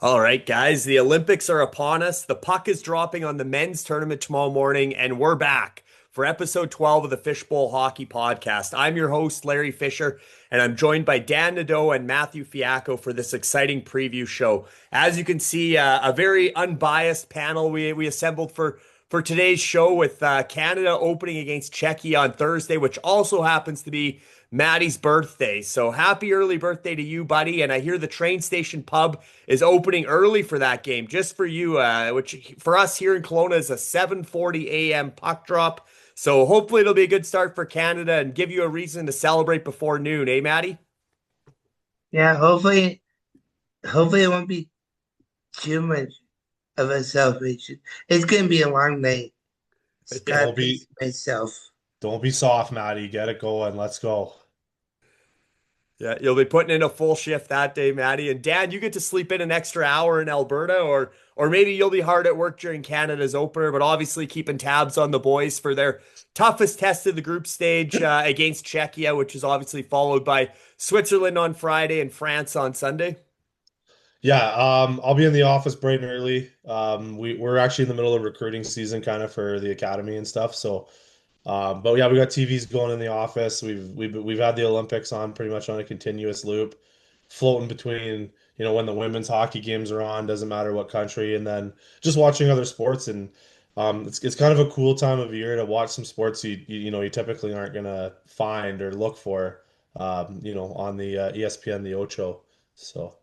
All right, guys, the Olympics are upon us. The puck is dropping on the men's tournament tomorrow morning, and we're back for episode 12 of the Fishbowl Hockey Podcast. I'm your host, Larry Fisher, and I'm joined by Dan Nadeau and Matthew Fiacco for this exciting preview show. As you can see, a very unbiased panel we assembled for today's show with Canada opening against Czechia on Thursday, which also happens to be Maddie's birthday. So happy early birthday to you, buddy. And I hear the train station pub is opening early for that game, just for you, which for us here in Kelowna is a 7:40 a.m. puck drop. So hopefully it'll be a good start for Canada and give you a reason to celebrate before noon, eh, Maddie? Yeah, hopefully it won't be too much of a celebration. It's gonna be a long night. So Yeah. gotta Don't pace be myself. don't be soft, Maddie. Get it going. Let's go. Yeah, you'll be putting in a full shift that day, Maddie. And Dan, you get to sleep in an extra hour in Alberta, or maybe you'll be hard at work during Canada's opener, but obviously keeping tabs on the boys for their toughest test of the group stage against Czechia, which is obviously followed by Switzerland on Friday and France on Sunday. Yeah, I'll be in the office bright and early. We're actually in the middle of recruiting season kind of for the academy and stuff. So but yeah, we got TVs going in the office. We've had the Olympics on pretty much on a continuous loop, floating between, when the women's hockey games are on, doesn't matter what country, and then just watching other sports. And it's kind of a cool time of year to watch some sports you typically aren't gonna find or look for, on the ESPN, the Ocho. So.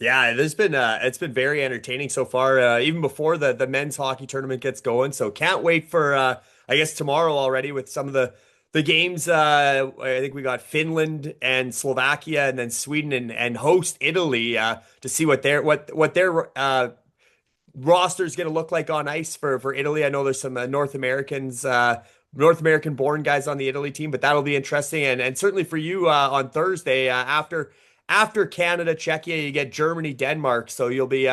Yeah, there's been it's been very entertaining so far, even before the men's hockey tournament gets going. So can't wait for I guess tomorrow already with some of the games. I think we got Finland and Slovakia, and then Sweden and host Italy to see what their roster is going to look like on ice for Italy. I know there's some North American born guys on the Italy team, but that'll be interesting. And certainly for you on Thursday after Canada, Czechia, you get Germany, Denmark. So you'll be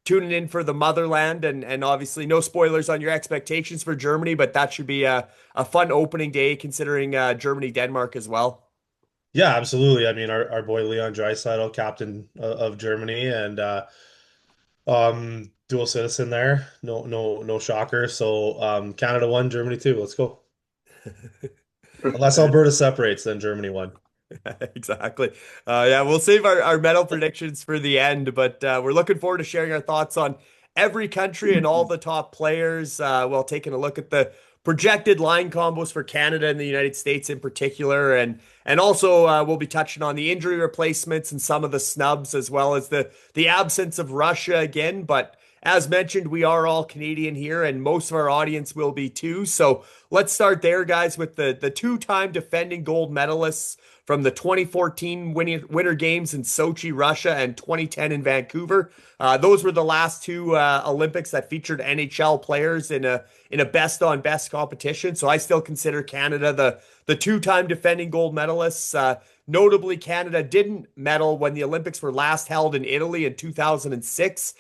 tuning in for the motherland, and obviously no spoilers on your expectations for Germany, but that should be a fun opening day considering Germany, Denmark as well. Yeah, absolutely. I mean, our boy Leon Draisaitl, captain of Germany, and dual citizen there. No shocker. So Canada won, Germany too. Let's go. Unless Alberta separates, then Germany won. Exactly. Yeah, we'll save our medal predictions for the end, but we're looking forward to sharing our thoughts on every country and all the top players while taking a look at the projected line combos for Canada and the United States in particular. And also we'll be touching on the injury replacements and some of the snubs, as well as the absence of Russia again. But as mentioned, we are all Canadian here, and most of our audience will be too. So let's start there, guys, with the two-time defending gold medalists from the 2014 Winter Games in Sochi, Russia, and 2010 in Vancouver. Those were the last two Olympics that featured NHL players in a best on best competition. So I still consider Canada the two-time defending gold medalists. Notably, Canada didn't medal when the Olympics were last held in Italy in 2006,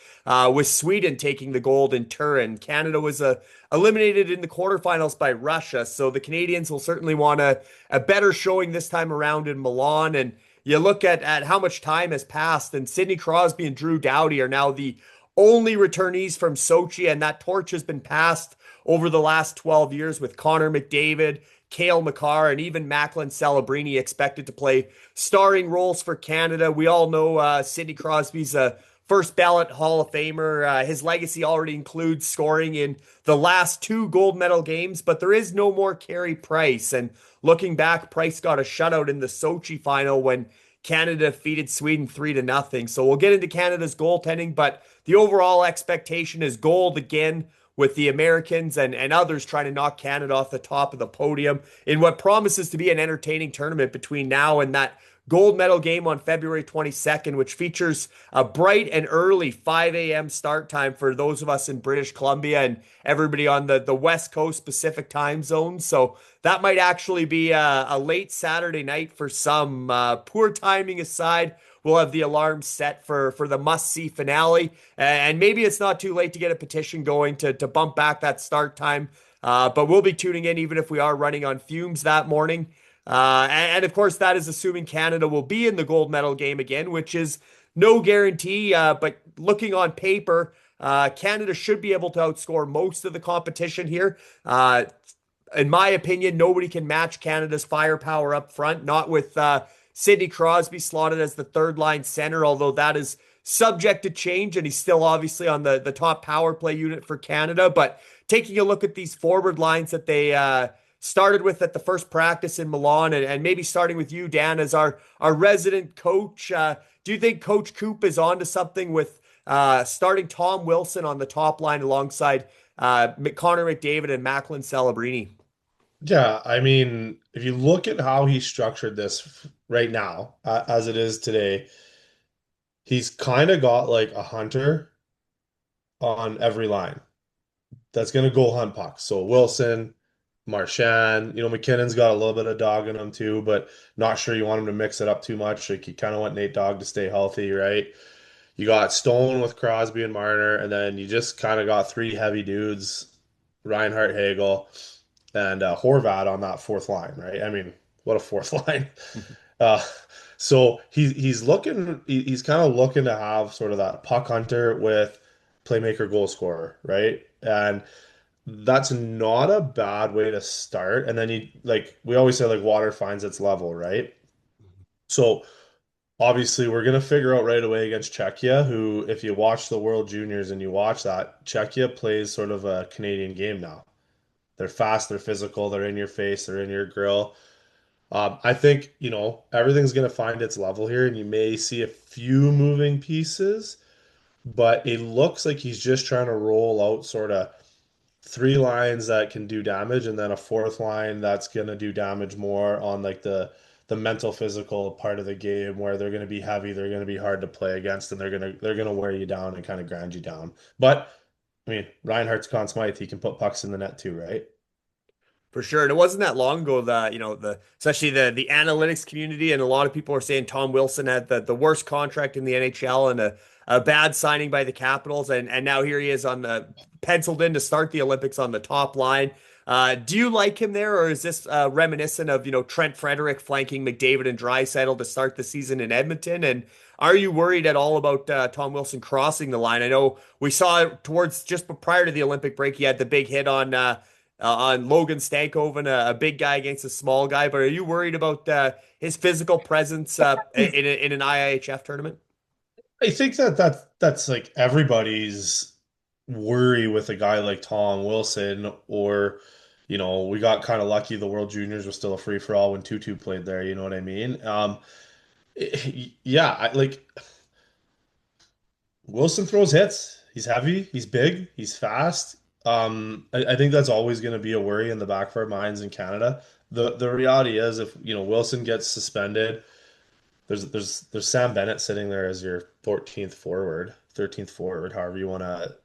with Sweden taking the gold in Turin. Canada was eliminated in the quarterfinals by Russia, so the Canadians will certainly want a better showing this time around in Milan. And you look at how much time has passed, and Sidney Crosby and Drew Doughty are now the only returnees from Sochi, and that torch has been passed over the last 12 years with Connor McDavid, Cale Makar, and even Macklin Celebrini expected to play starring roles for Canada. We all know Sidney Crosby's a first ballot Hall of Famer. His legacy already includes scoring in the last two gold medal games, but there is no more Carey Price. And looking back, Price got a shutout in the Sochi final when Canada defeated Sweden 3-0. So we'll get into Canada's goaltending, but the overall expectation is gold again, with the Americans and others trying to knock Canada off the top of the podium in what promises to be an entertaining tournament between now and that gold medal game on February 22nd, which features a bright and early 5 a.m. start time for those of us in British Columbia and everybody on the West Coast Pacific time zone. So that might actually be a late Saturday night for some. Poor timing aside, we'll have the alarm set for the must-see finale. And maybe it's not too late to get a petition going to bump back that start time. But we'll be tuning in even if we are running on fumes that morning. And of course, that is assuming Canada will be in the gold medal game again, which is no guarantee, but looking on paper, Canada should be able to outscore most of the competition here. In my opinion, nobody can match Canada's firepower up front, not with Sidney Crosby slotted as the third line center, although that is subject to change, and he's still obviously on the top power play unit for Canada. But taking a look at these forward lines that they started with at the first practice in Milan, and maybe starting with you, Dan, as our resident coach, do you think Coach Coop is onto something with starting Tom Wilson on the top line alongside Connor McDavid and Macklin Celebrini? Yeah, I mean, if you look at how he structured this right now, as it is today, he's kind of got like a hunter on every line that's going to go hunt pucks. So Wilson, Marchand, McKinnon's got a little bit of dog in him too, but not sure you want him to mix it up too much. Like you kind of want Nate Dogg to stay healthy, right? You got Stone with Crosby and Marner, and then you just kind of got three heavy dudes, Reinhart, Hagel, and Horvat on that fourth line, right? I mean, what a fourth line. Uh, so he's kind of looking to have sort of that puck hunter with playmaker goal scorer, right? And that's not a bad way to start. And then we always say like water finds its level, right? So obviously we're gonna figure out right away against Czechia, who if you watch the World Juniors and you watch that, Czechia plays sort of a Canadian game now. They're fast, they're physical, they're in your face, they're in your grill. I think, everything's going to find its level here, and you may see a few moving pieces, but it looks like he's just trying to roll out sort of three lines that can do damage, and then a fourth line that's going to do damage more on like the mental physical part of the game where they're going to be heavy, they're going to be hard to play against, and they're going to wear you down and kind of grind you down. But I mean, Reinhardt's Conn Smythe, he can put pucks in the net too, right? For sure. And it wasn't that long ago that, the especially the analytics community and a lot of people are saying Tom Wilson had the worst contract in the NHL and a bad signing by the Capitals. And now here he is on the penciled in to start the Olympics on the top line. Do you like him there, or is this reminiscent of, Trent Frederick flanking McDavid and Draisaitl to start the season in Edmonton? And are you worried at all about Tom Wilson crossing the line? I know we saw it towards just prior to the Olympic break. He had the big hit on Logan Stankoven, a big guy against a small guy. But are you worried about his physical presence in an IIHF tournament? I think that's like everybody's worry with a guy like Tom Wilson, or we got kind of lucky the World Juniors was still a free for all when Tutu played there, you know what I mean? Yeah, Wilson throws hits. He's heavy, he's big, he's fast. I think that's always going to be a worry in the back of our minds in Canada. The reality is if Wilson gets suspended, there's Sam Bennett sitting there as your 14th forward, 13th forward, however you want to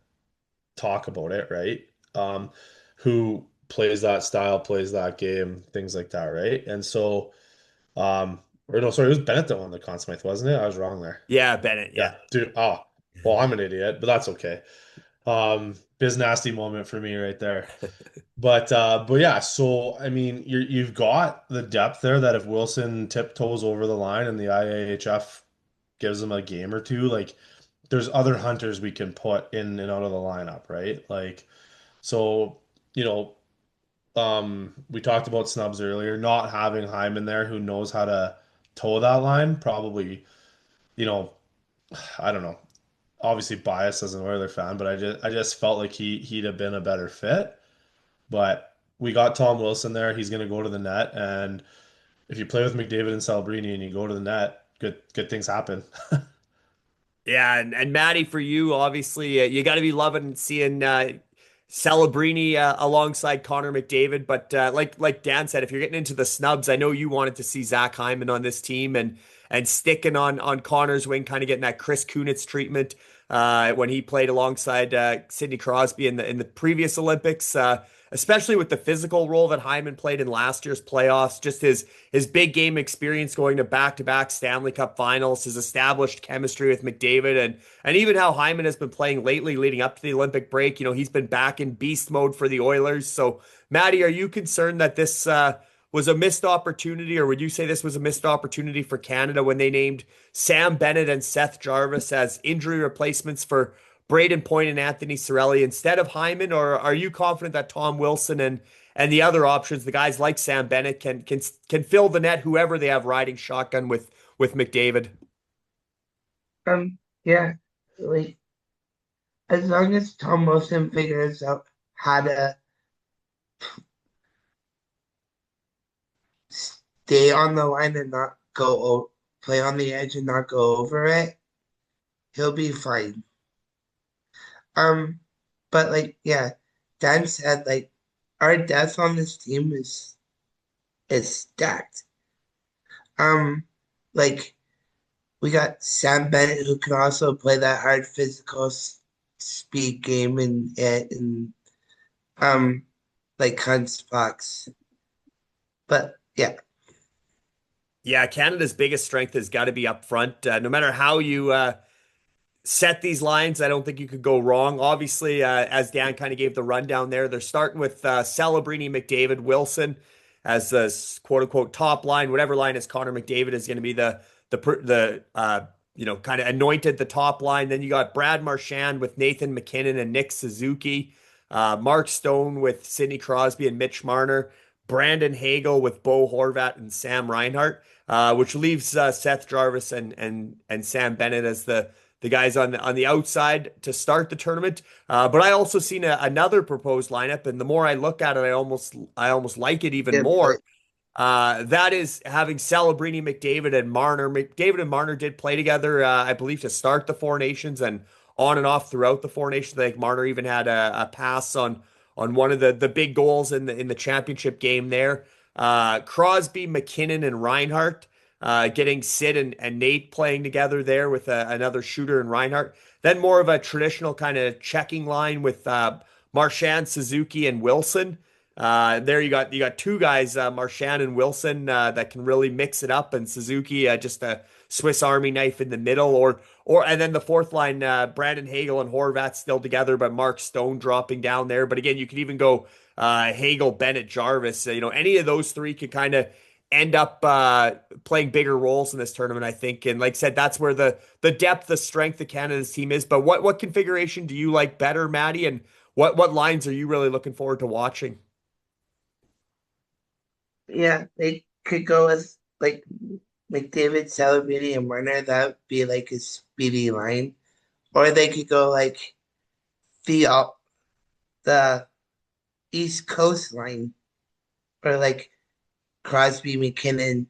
talk about it, right? Who plays that style, plays that game, things like that, right? And so, or no, sorry, it was Bennett that won the Conn Smythe, wasn't it? I was wrong there. Yeah, Bennett. Yeah, Yeah. dude. Oh, well, I'm an idiot, but that's okay. Biz nasty moment for me right there. But yeah, so I mean, you've got the depth there that if Wilson tiptoes over the line and the IAHF gives him a game or two, like there's other hunters we can put in and out of the lineup, right? Like, so, you know, we talked about snubs earlier, not having Hyman there who knows how to toe that line, probably, you know, I don't know. Obviously biased as an Oiler fan, but I just felt like he'd have been a better fit. But we got Tom Wilson there. He's going to go to the net, and if you play with McDavid and Celebrini and you go to the net, good things happen. Yeah, and Maddie, for you, obviously, you got to be loving seeing Celebrini alongside Connor McDavid. But like Dan said, if you're getting into the snubs, I know you wanted to see Zach Hyman on this team and sticking on Connor's wing, kind of getting that Chris Kunitz treatment when he played alongside Sidney Crosby in the previous Olympics. Especially with the physical role that Hyman played in last year's playoffs, just his big game experience going to back-to-back Stanley Cup finals, his established chemistry with McDavid, and even how Hyman has been playing lately leading up to the Olympic break. You know, he's been back in beast mode for the Oilers. So, Maddie, are you concerned that this was a missed opportunity, or would you say this was a missed opportunity for Canada when they named Sam Bennett and Seth Jarvis as injury replacements for Braden Point and Anthony Cirelli instead of Hyman? Or are you confident that Tom Wilson and the other options, the guys like Sam Bennett, can fill the net whoever they have riding shotgun with McDavid? Yeah, like as long as Tom Wilson figures out how to stay on the line and not play on the edge and not go over it, he'll be fine. Um, but like yeah, Dan said like our depth on this team is stacked. Um, like we got Sam Bennett who can also play that hard physical speed game and um like Hunt's Fox. But yeah, Yeah, Canada's biggest strength has got to be up front. No matter how you set these lines, I don't think you could go wrong. Obviously, as Dan kind of gave the rundown there, they're starting with Celebrini, McDavid, Wilson as the quote unquote top line. Whatever line is Connor McDavid is going to be the kind of anointed the top line. Then you got Brad Marchand with Nathan McKinnon and Nick Suzuki, Mark Stone with Sidney Crosby and Mitch Marner, Brandon Hagel with Bo Horvat and Sam Reinhart, which leaves Seth Jarvis and Sam Bennett as the guys on the outside to start the tournament. But I also seen another proposed lineup, and the more I look at it, I almost like it even good more. point. That is having Celebrini, McDavid, and Marner. McDavid and Marner did play together, I believe, to start the Four Nations and on and off throughout the Four Nations. I think Marner even had a pass on one of the big goals in the championship game there. Crosby, McKinnon, and Reinhart. Getting Sid and Nate playing together there with another shooter and Reinhart. Then more of a traditional kind of checking line with Marchand, Suzuki, and Wilson. There you got two guys, Marchand and Wilson, that can really mix it up, and Suzuki just a Swiss Army knife in the middle, and then the fourth line, Brandon Hagel and Horvat still together, but Mark Stone dropping down there. But again, you could even go Hagel, Bennett, Jarvis. Any of those three could kind of end up playing bigger roles in this tournament, I think. And like I said, that's where the depth, the strength of Canada's team is. But what configuration do you like better, Maddie? And what lines are you really looking forward to watching? Yeah, they could go with like McDavid, Celebrini, and Werner. That would be like a speedy line. Or they could go like the the East Coast line, or like Crosby, McKinnon,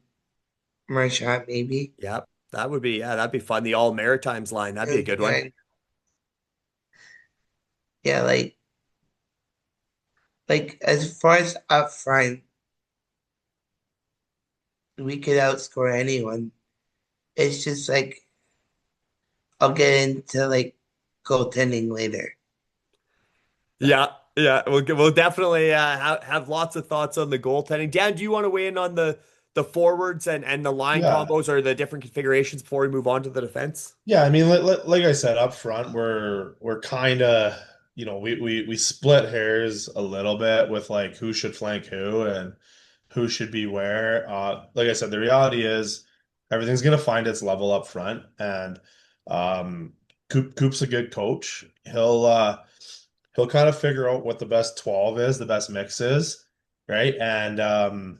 Marchand, maybe. Yep, that'd be fun. The All Maritimes line, that'd be a good one. And yeah, like as far as up front, we could outscore anyone. It's just like I'll get into like goaltending later. Yeah, yeah, we'll definitely have lots of thoughts on the goaltending. Dan, do you want to weigh in on the forwards and the line Yeah. combos or the different configurations before we move on to the defense? Yeah, I mean, like I said up front, we're kind of, we split hairs a little bit with like who should flank who and who should be where. Like I said, the reality is everything's gonna find its level up front, and Coop's a good coach. He'll kind of figure out what the best 12 is, the best mix is, right? And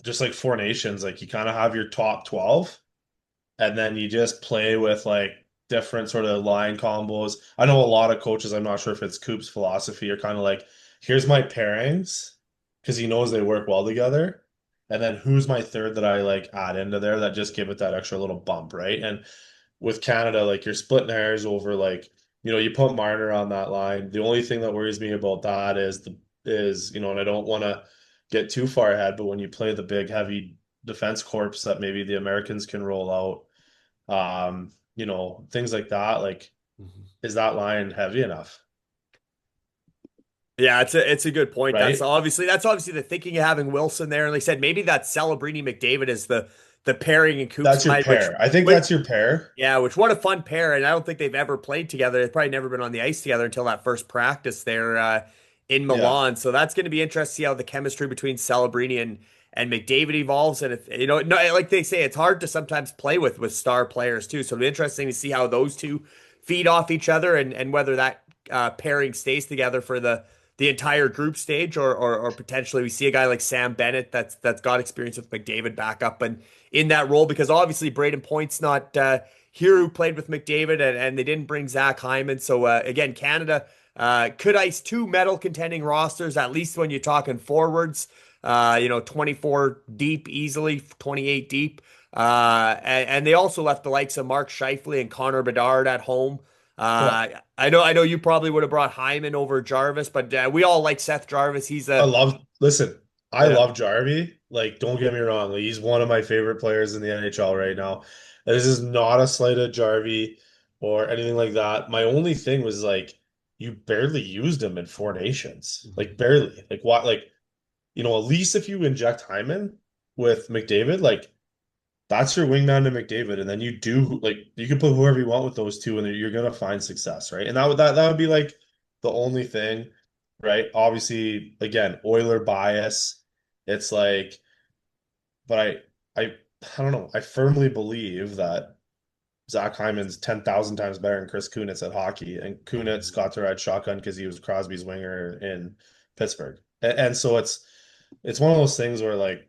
just like Four Nations, like you kind of have your top 12 and then you just play with like different sort of line combos. I know a lot of coaches, I'm not sure if it's Coop's philosophy, are kind of like, here's my pairings because he knows they work well together. And then who's my third that I like add into there that just give it that extra little bump, right? And with Canada, like you're splitting hairs over like, you put Marner on that line. The only thing that worries me about that and I don't want to get too far ahead, but when you play the big heavy defense corps that maybe the Americans can roll out, things like that. Like, Mhm. is that line heavy enough? Yeah, it's a good point. That's Right? obviously the thinking of having Wilson there, and like I said, maybe that Celebrini McDavid is the pairing in Coop's That's your mind, pair. I think which that's your pair. yeah, which what a fun pair, and I don't think they've ever played together. They've probably never been on the ice together until that first practice there in Yeah. Milan. So that's going to be interesting to see how the chemistry between Celebrini and McDavid evolves. And if no, like they say, it's hard to sometimes play with star players too. So it'll be interesting to see how those two feed off each other and whether that pairing stays together for the entire group stage, or potentially we see a guy like Sam Bennett that's got experience with McDavid back up and in that role, because obviously Braden Point's not here, who played with McDavid, and they didn't bring Zach Hyman. So again, Canada could ice two medal contending rosters, at least when you're talking forwards. 24 deep easily, 28 deep. And they also left the likes of Mark Scheifele and Connor Bedard at home. Yeah. I know you probably would have brought Hyman over Jarvis, but we all like Seth Jarvis. He's a Listen, I yeah, love Jarvie. Like, don't get me wrong. Like, he's one of my favorite players in the NHL right now. This is not a slight at Jarvie or anything like that. My only thing was like, you barely used him in Four Nations. Like, barely. Like, what? Like, at least if you inject Hyman with McDavid, like, that's your wingman to McDavid, and then you can put whoever you want with those two, and you're gonna find success, right? And that would be like the only thing, right? Obviously, again, Oiler bias. It's like, but I don't know. I firmly believe that Zach Hyman's 10,000 times better than Chris Kunitz at hockey, and Kunitz got to ride shotgun because he was Crosby's winger in Pittsburgh, and so it's one of those things where like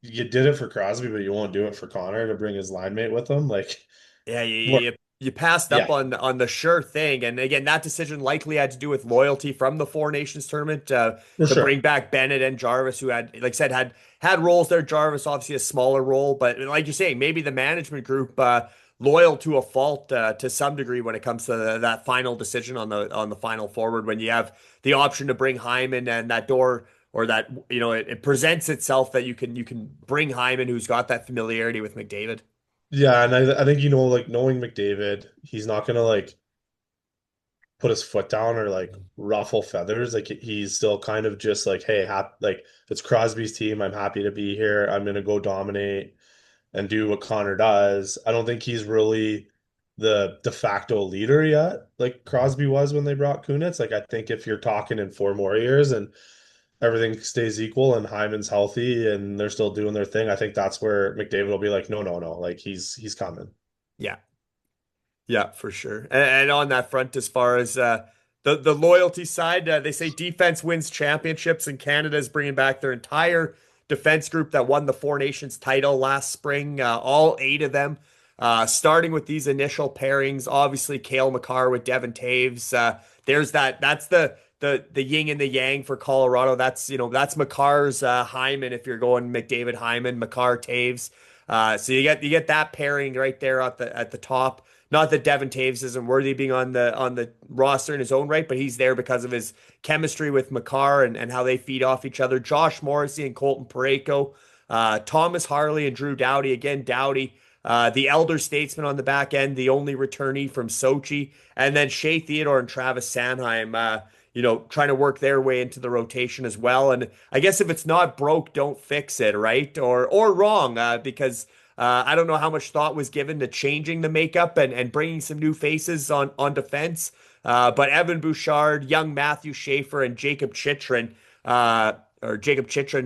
you did it for Crosby, but you won't do it for Connor to bring his line mate with him. Like, yeah, you, what? you you passed up Yeah, on the sure thing, and again, that decision likely had to do with loyalty from the Four Nations tournament for to bring sure. back Bennett and Jarvis, who had, like I said, had roles there. Jarvis obviously a smaller role, but like you're saying, maybe the management group loyal to a fault to some degree when it comes to that final decision on the final forward, when you have the option to bring Hyman, and that door, or that it presents itself that you can bring Hyman, who's got that familiarity with McDavid. Yeah, and I think like knowing McDavid, he's not gonna like put his foot down or like ruffle feathers. Like he's still kind of just like, hey, like it's Crosby's team. I'm happy to be here. I'm gonna go dominate and do what Connor does. I don't think he's really the de facto leader yet, like Crosby was when they brought Kunitz. Like I think if you're talking in 4 more years and everything stays equal and Hyman's healthy and they're still doing their thing, I think that's where McDavid will be like, no, no, no, like he's coming. Yeah. Yeah, for sure. And on that front, as far as the loyalty side, they say defense wins championships, and Canada is bringing back their entire defense group that won the Four Nations title last spring. All eight of them, starting with these initial pairings. Obviously, Cale Makar with Devon Taves. There's that. That's the yin and the yang for Colorado. That's Makar's Hyman. If you're going McDavid Hyman, Makar Taves. So you get that pairing right there at the top. Not that Devon Taves isn't worthy of being on the roster in his own right, but he's there because of his chemistry with Makar and how they feed off each other. Josh Morrissey and Colton Parayko, Thomas Harley and Drew Doughty. Again, Doughty, the elder statesman on the back end, the only returnee from Sochi, and then Shea Theodore and Travis Sanheim. Trying to work their way into the rotation as well. And I guess if it's not broke, don't fix it, right? Or wrong, because I don't know how much thought was given to changing the makeup and bringing some new faces on defense. But Evan Bouchard, young Matthew Schaefer, and Jacob Chitrin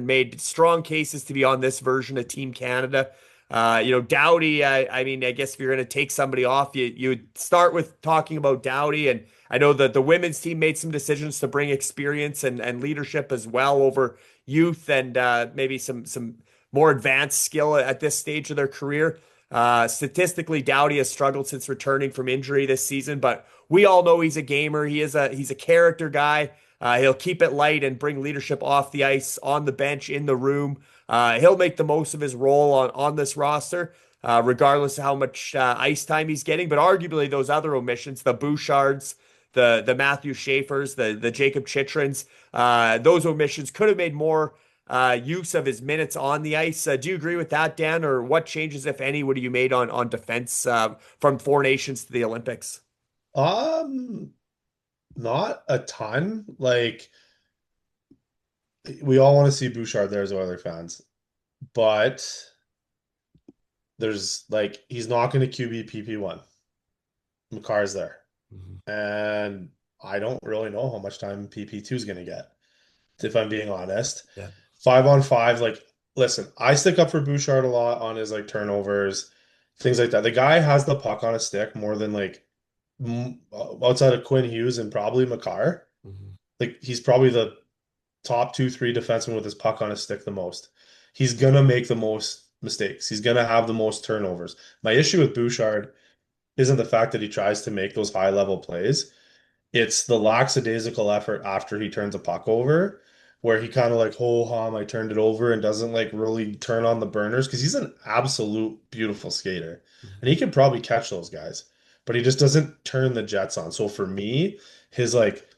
made strong cases to be on this version of Team Canada. Doughty, I mean, I guess if you're going to take somebody off, you would start with talking about Doughty. And I know that the women's team made some decisions to bring experience and leadership as well over youth, and maybe some more advanced skill at this stage of their career. Statistically, Doughty has struggled since returning from injury this season, but we all know he's a gamer. He's a character guy. He'll keep it light and bring leadership off the ice, on the bench, in the room. He'll make the most of his role on this roster, regardless of how much ice time he's getting. But arguably, those other omissions, the Bouchards, the Matthew Schaefers, the Jacob Chitrins, those omissions could have made more use of his minutes on the ice. Do you agree with that, Dan? Or what changes, if any, would you made on defense from Four Nations to the Olympics? Um, Not a ton. Like we all want to see Bouchard there as Oilers fans, but there's he's not going to QB PP1. Makar's there. Mhm. And I don't really know how much time PP2 is going to get, if I'm being honest. Yeah. 5-on-5, like, listen, I stick up for Bouchard a lot on his like turnovers, things like that. The guy has the puck on a stick more than like outside of Quinn Hughes and probably Makar. Mhm. Like he's probably the top 2, 3 defensemen with his puck on his stick the most. He's gonna make the most mistakes. He's gonna have the most turnovers. My issue with Bouchard isn't the fact that he tries to make those high level plays. It's the lackadaisical effort after he turns a puck over, where he kind of like, ho hum, I turned it over and doesn't like really turn on the burners because he's an absolute beautiful skater and he can probably catch those guys, but he just doesn't turn the jets on. So for me, his like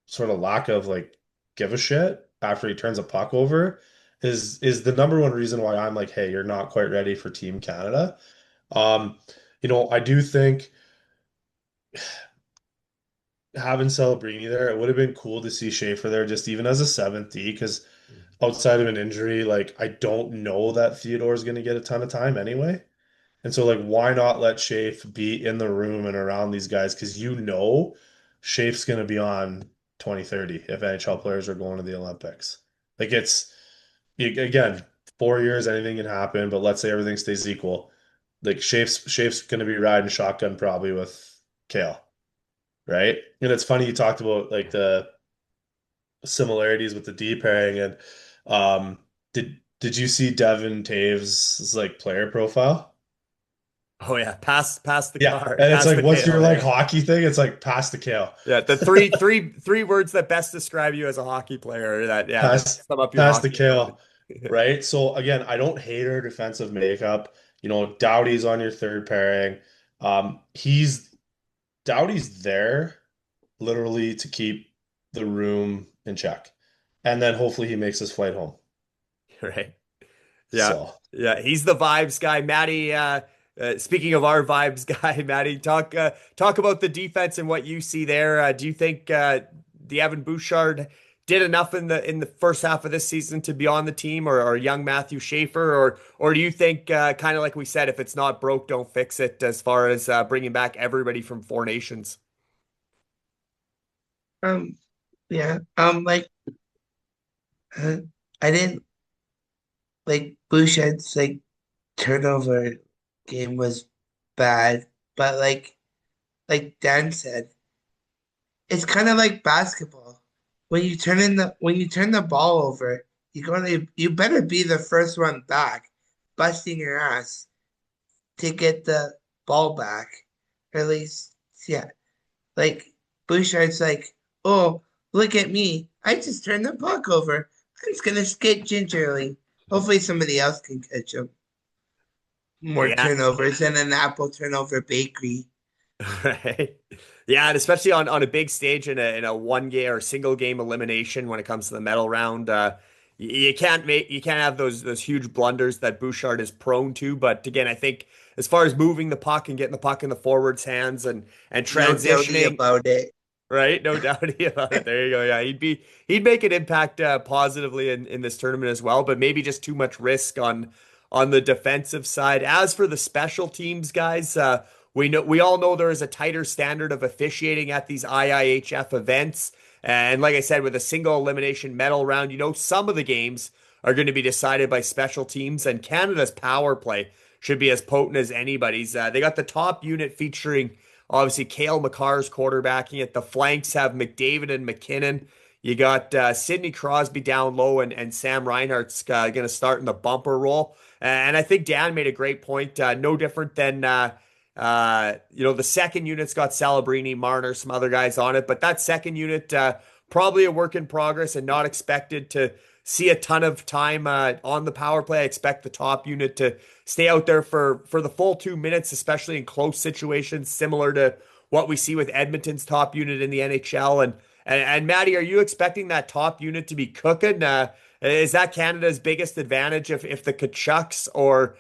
sort of lack of like give a shit after he turns a puck over is the number one reason why I'm like, hey, you're not quite ready for Team Canada. Um, I do think having Celebrini there, it would have been cool to see Schaefer there just even as a seventh D because outside of an injury, like I don't know that Theodore is going to get a ton of time anyway. And so like why not let Shafe be in the room and around these guys because Shafe's going to be on 2030 if NHL players are going to the Olympics. Like again, 4 years anything can happen, but let's say everything stays equal. Like Shafe's going to be riding shotgun probably with Kale, right? And it's funny you talked about like the similarities with the D pairing and did you see Devin Taves' like player profile? Oh yeah, pass the Yeah. car, And it's pass like the what's your kale. like Yeah, hockey thing? It's like pass the kale. yeah. The three words that best describe you as a hockey player. That Pass sum up your pass the hockey ability. kale. Right? So again, I don't hate our defensive makeup. Doughty's on your third pairing. He's Doughty's there literally to keep the room in check. And then hopefully he makes his flight home. Right. Yeah. So Yeah. He's the vibes guy. Maddie, speaking of our vibes guy, Maddie, talk about the defense and what you see there. Do you think the Evan Bouchard did enough in the first half of this season to be on the team, or young Matthew Schaefer, or do you think kind of like we said, if it's not broke, don't fix it, as far as bringing back everybody from Four Nations? Um, yeah. Like uh, I didn't like Bouchard's like turnover game was bad, but like Dan said, it's kind of like basketball. When you turn the ball over, you better be the first one back, busting your ass to get the ball back. Or at least, yeah. Like Bouchard's like, oh, look at me. I just turned the puck over. I'm just gonna skate gingerly. Hopefully somebody else can catch him. More Yeah. turnovers than an apple turnover bakery. Right. Yeah, and especially on a big stage in a one game or single game elimination when it comes to the medal round, you can't have those huge blunders that Bouchard is prone to. But again, I think as far as moving the puck and getting the puck in the forwards' hands and No doubty transitioning, about it. right? No doubt about it. There you go. Yeah, he'd make an impact positively in this tournament as well, but maybe just too much risk on the defensive side. As for the special teams guys, we all know there is a tighter standard of officiating at these IIHF events. And like I said, with a single elimination medal round, some of the games are going to be decided by special teams, and Canada's power play should be as potent as anybody's. They got the top unit featuring obviously Cale Makar's quarterbacking it. The flanks have McDavid and McKinnon. You got Sidney Crosby down low, and Sam Reinhart's going to start in the bumper role. And I think Dan made a great point. No different than the second unit's got Salabrini, Marner, some other guys on it, but that second unit probably a work in progress and not expected to see a ton of time on the power play. I expect the top unit to stay out there for the full 2 minutes, especially in close situations, similar to what we see with Edmonton's top unit in the NHL. And Maddie, are you expecting that top unit to be cooking? Is that Canada's biggest advantage if the Kachucks or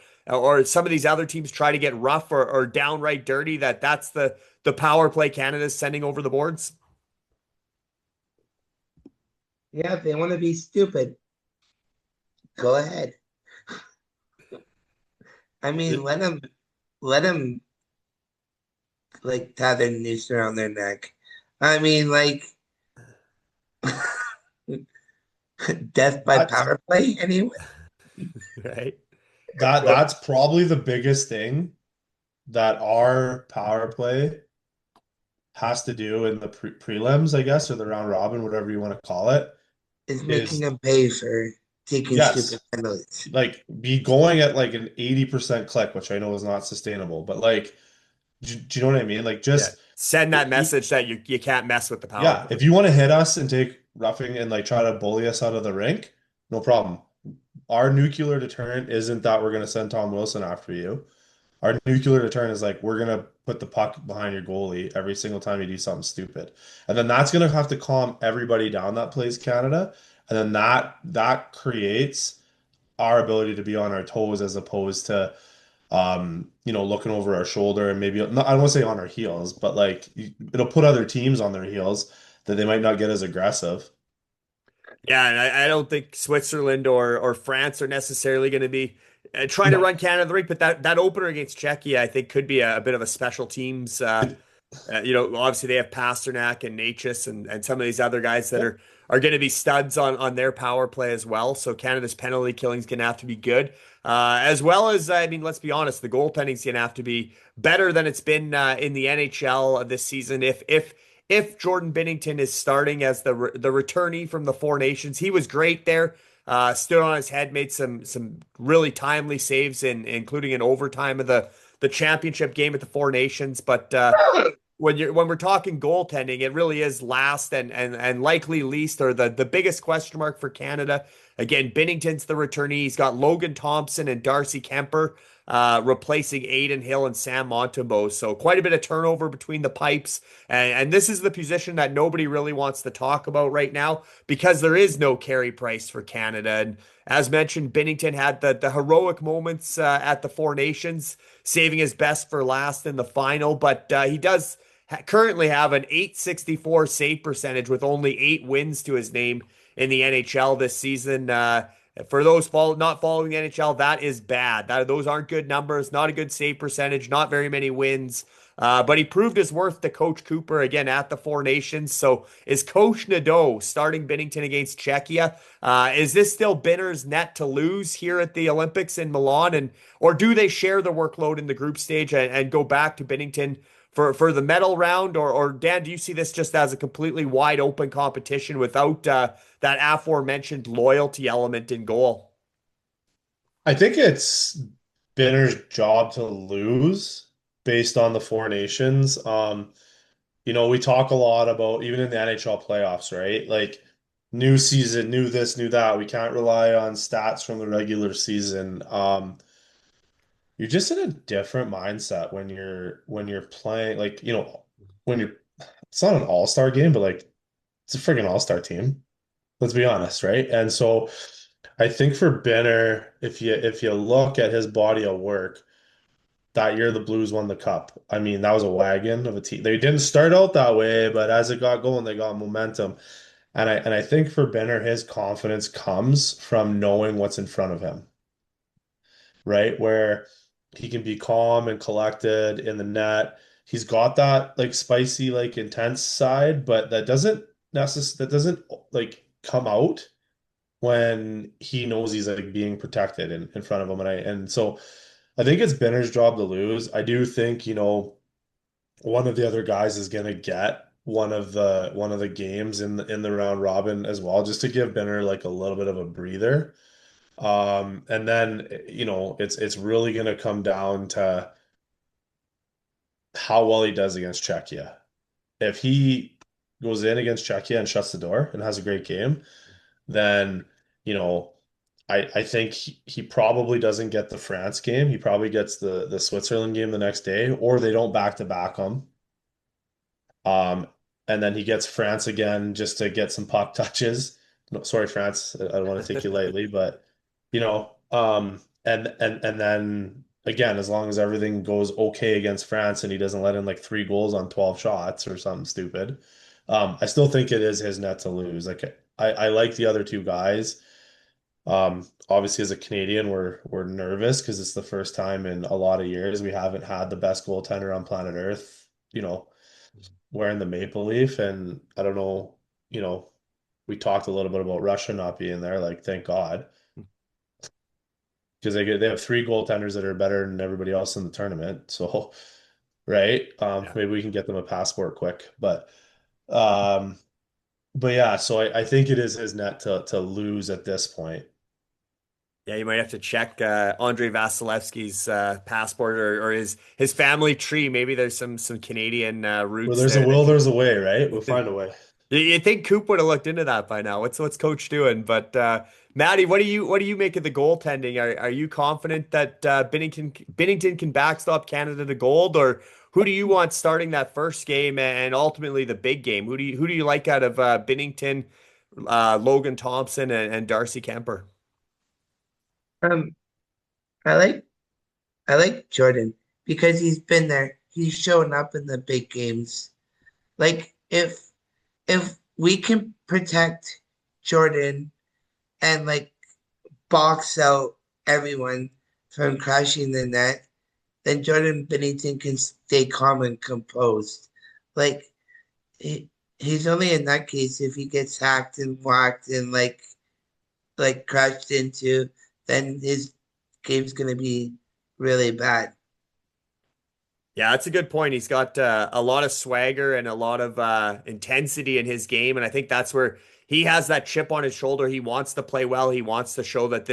some of these other teams try to get rough or downright dirty, that's the power play Canada's sending over the boards? Yeah, if they want to be stupid, go ahead. I mean, let them like tie their noose around their neck. I mean, like death by That's power play anyway. right? that's probably the biggest thing that our power play has to do in the prelims, I guess, or the round robin, whatever you want to call it, Is making is them pay for taking stupid yes, penalties. like be going at like an 80% click, which I know is not sustainable, but like, do you know what I mean? Like Yeah. just Send that if message that you can't mess with the power yeah, if play. you want to hit us and take roughing and like try to bully us out of the rink, no problem. Our nuclear deterrent isn't that we're gonna send Tom Wilson after you. Our nuclear deterrent is like we're gonna put the puck behind your goalie every single time you do something stupid. And then that's gonna have to calm everybody down that plays Canada. And then that creates our ability to be on our toes as opposed to looking over our shoulder and maybe not, I don't want to say on our heels, but like it'll put other teams on their heels that they might not get as aggressive. Yeah, and I don't think Switzerland or France are necessarily going to be trying to No. run Canada the rink, but that opener against Czechia, I think, could be a bit of a special teams. Obviously they have Pasternak and Natchez and some of these other guys that are going to be studs on their power play as well. So Canada's penalty killing is going to have to be good, as well as I mean, let's be honest, the goaltending's going to have to be better than it's been in the NHL this season. If Jordan Binnington is starting as the returnee from the Four Nations, he was great there. Stood on his head, made some really timely saves including in overtime of the championship game at the Four Nations. But when we're talking goaltending, it really is last and likely least or the biggest question mark for Canada. Again, Binnington's the returnee. He's got Logan Thompson and Darcy Kemper replacing Aiden Hill and Sam Montembeault. So quite a bit of turnover between the pipes. And this is the position that nobody really wants to talk about right now because there is no carry price for Canada. And as mentioned, Binnington had the heroic moments at the Four Nations, saving his best for last in the final. But he does currently have an 864 save percentage with only 8 wins to his name in the NHL this season. For those not following the NHL, that is bad. Those aren't good numbers. Not a good save percentage. Not very many wins. But he proved his worth to Coach Cooper again at the Four Nations. So is Coach Nadeau starting Binnington against Czechia? Is this still Binner's net to lose here at the Olympics in Milan? Or do they share the workload in the group stage and go back to Binnington for the medal round? Or Dan, do you see this just as a completely wide open competition without that aforementioned loyalty element in goal? I think it's Binner's job to lose based on the Four Nations. We talk a lot about even in the NHL playoffs, right? Like new season, new this, new that. We can't rely on stats from the regular season. You're just in a different mindset when you're playing like, when you're it's not an all-star game, but like it's a friggin' all-star team. Let's be honest, right? And so I think for Benner, if you look at his body of work, that year the Blues won the cup. I mean, that was a wagon of a team. They didn't start out that way, but as it got going, they got momentum. And I think for Benner, his confidence comes from knowing what's in front of him, right? Where he can be calm and collected in the net. He's got that like spicy, like intense side, but that doesn't like come out when he knows he's like being protected in front of him. And so I think it's Benner's job to lose. I do think, one of the other guys is gonna get one of the games in the round robin as well, just to give Benner like a little bit of a breather. And then it's really gonna come down to how well he does against Czechia. If he goes in against Czechia and shuts the door and has a great game, then you know I think he probably doesn't get the France game. He probably gets the Switzerland game the next day, or they don't back to back him. Um, and then he gets France again just to get some puck touches. No, sorry, France, I don't want to take you lightly, but and then again, as long as everything goes okay against France and he doesn't let in like 3 goals on 12 shots or something stupid, I still think it is his net to lose. Like I like the other two guys. Obviously, as a Canadian, we're nervous because it's the first time in a lot of years we haven't had the best goaltender on planet Earth, wearing the maple leaf, and I don't know, you know, we talked a little bit about Russia not being there. Like, thank God, because they have three goaltenders that are better than everybody else in the tournament. So, right, Yeah. maybe we can get them a passport quick. Um, but yeah, so I think it is his net to lose at this point. Yeah, you might have to check Andrei Vasilevsky's passport or his family tree. Maybe there's some Canadian Where roots there's a there will, that there's a way, right? We'll find a way. you think Coop would have looked into that by now. What's Coach doing? But Maddie, what do you make of the goaltending? Are you confident that Binnington can backstop Canada to gold, or who do you want starting that first game and ultimately the big game? Who do you like out of Binnington, Logan Thompson, and Darcy Kemper? Um, I like I like Jordan because he's been there. He's shown up in the big games. Like if we can protect Jordan and like box out everyone from crashing the net, then Jordan Bennington can stay calm and composed. Like he, he's only in that case if he gets hacked and whacked and like crashed into, then his game's gonna be really bad. Yeah, that's a good point. He's got a lot of swagger and a lot of intensity in his game, and I think that's where he has that chip on his shoulder. He wants to play well. He wants to show that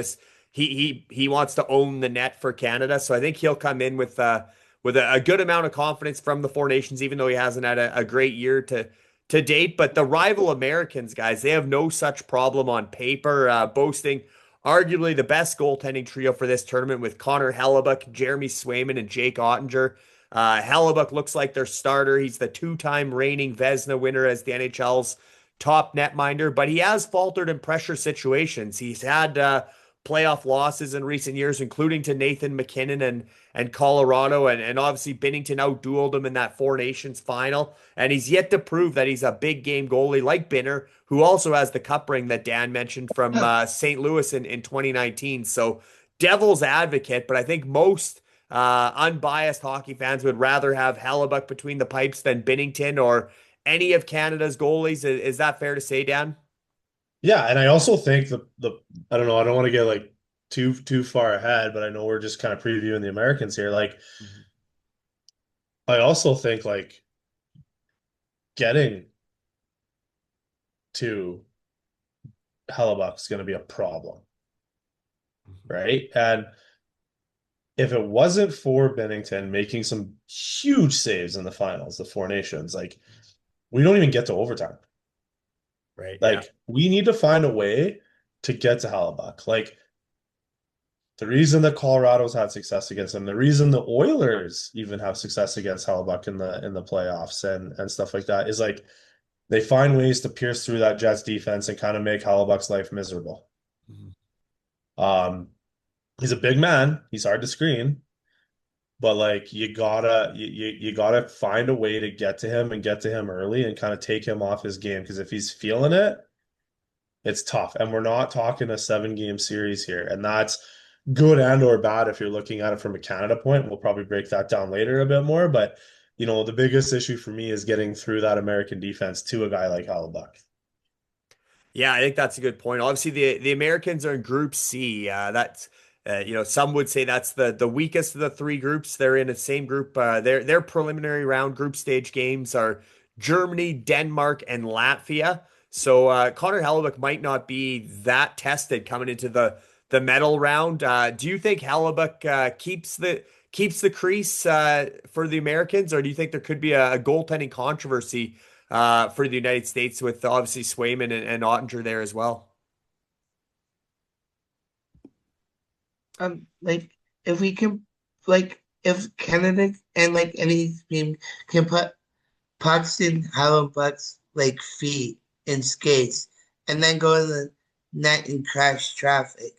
he wants to own the net for Canada. So I think he'll come in with a good amount of confidence from the Four Nations, even though he hasn't had a great year to date. But the rival Americans, guys, they have no such problem on paper, boasting arguably the best goaltending trio for this tournament with Connor Hellebuck, Jeremy Swayman, and Jake Ottinger. Hellebuck looks like their starter. He's the two-time reigning Vezina winner as the NHL's top netminder, but he has faltered in pressure situations. He's had playoff losses in recent years, including to Nathan McKinnon and Colorado, and obviously Binnington outdueled him in that Four Nations final. And he's yet to prove that he's a big game goalie like Binner, who also has the cup ring that Dan mentioned from St. Louis in 2019. So devil's advocate, but I think most unbiased hockey fans would rather have Hellebuck between the pipes than Binnington or any of Canada's goalies. Is that fair to say, Dan? Yeah, and I also think the I don't know, I don't want to get like too far ahead, but I know we're just kind of previewing the Americans here. Like Mhm. I also think like getting to Hellebuck is going to be a problem, right? And if it wasn't for Bennington making some huge saves in the finals, the Four Nations, like we don't even get to overtime. Right. Yeah. Like we need to find a way to get to Hellebuck. Like the reason that Colorado's had success against them, the reason the Oilers even have success against Hellebuck in the playoffs and stuff like that is like they find ways to pierce through that Jets defense and kind of make Hellebuck's life miserable. Mhm. Um, he's a big man. He's hard to screen, but like you gotta find a way to get to him and get to him early and kind of take him off his game because if he's feeling it, it's tough. And we're not talking a 7-game series here, and that's good and or bad if you're looking at it from a Canada point. We'll probably break that down later a bit more, but you know the biggest issue for me is getting through that American defense to a guy like Hellebuck. Yeah, I think that's a good point. Obviously, the Americans are in Group C. That's some would say that's the weakest of the three groups. They're in the same group. Their preliminary round group stage games are Germany, Denmark, and Latvia. So Connor Hellebuck might not be that tested coming into the medal round. Do you think Hellebuck keeps the crease for the Americans, or do you think there could be a goaltending controversy for the United States with obviously Swayman and Ottinger there as well? Like if we can, like if Canada and like any team can put pucks in Hallenbuck's like feet and skates, and then go to the net and crash traffic.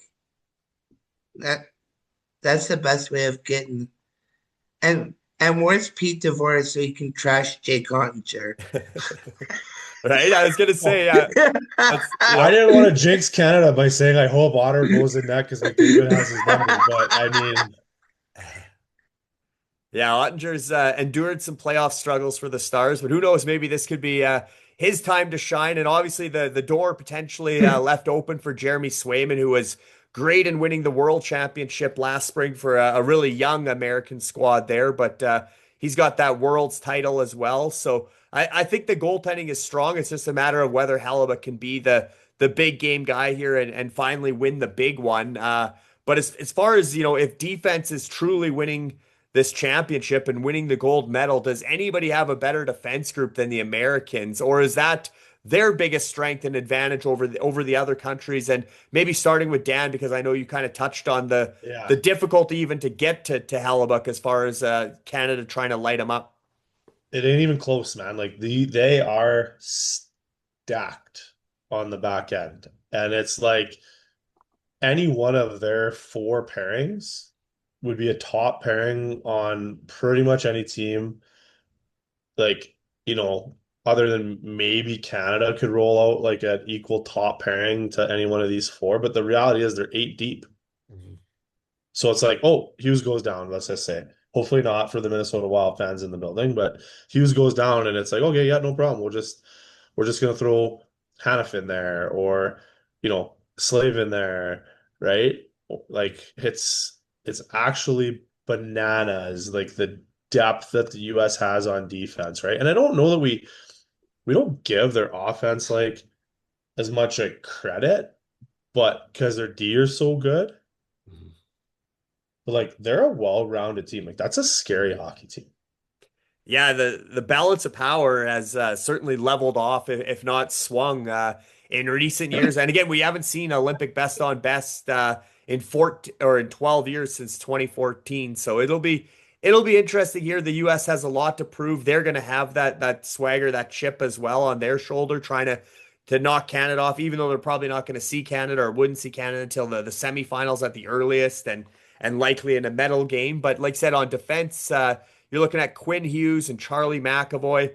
That that's the best way of getting and where's Pete DeVore so he can trash Jake Ottinger? Right? I was gonna say, that's I didn't want to jinx Canada by saying I hope Otter goes in net because McDavid has his number, but I mean, Yeah, Ottinger's endured some playoff struggles for the Stars, but who knows? Maybe this could be his time to shine. And obviously, the door potentially left open for Jeremy Swayman, who was great in winning the World Championship last spring for a really young American squad there. But he's got that World's title as well. So I think the goaltending is strong. It's just a matter of whether Halibut can be the big game guy here and finally win the big one. But as far as, if defense is truly winning this championship and winning the gold medal, does anybody have a better defense group than the Americans, or is that their biggest strength and advantage over the other countries? And maybe starting with Dan, because I know you kind of touched on the Yeah. difficulty even to get to Hellebuck as far as Canada trying to light them up. It ain't even close, man. Like they are stacked on the back end. And it's like any one of their four pairings would be a top pairing on pretty much any team. Like, you know, other than maybe Canada could roll out like an equal top pairing to any one of these four. But the reality is they're eight deep. Mhm. So it's like, oh, Hughes goes down, let's just say. Hopefully not for the Minnesota Wild fans in the building, but Hughes goes down and it's like, okay, yeah, no problem. We're just gonna throw Haniff in there or Slave in there, right? Like it's actually bananas, like the depth that the US has on defense, right? And I don't know that we don't give their offense like as much like credit, but because their D are so good. But like they're a well-rounded team. Like that's a scary hockey team. Yeah, the balance of power has certainly leveled off, if not swung, in recent years. And again, we haven't seen Olympic best on best in 12 years since 2014. So it'll be interesting here. The U.S. has a lot to prove. They're going to have that swagger, that chip as well on their shoulder, trying to knock Canada off, even though they're probably not going to see Canada or wouldn't see Canada until the semifinals at the earliest, and likely in a medal game. But like I said, on defense. You're looking at Quinn Hughes and Charlie McAvoy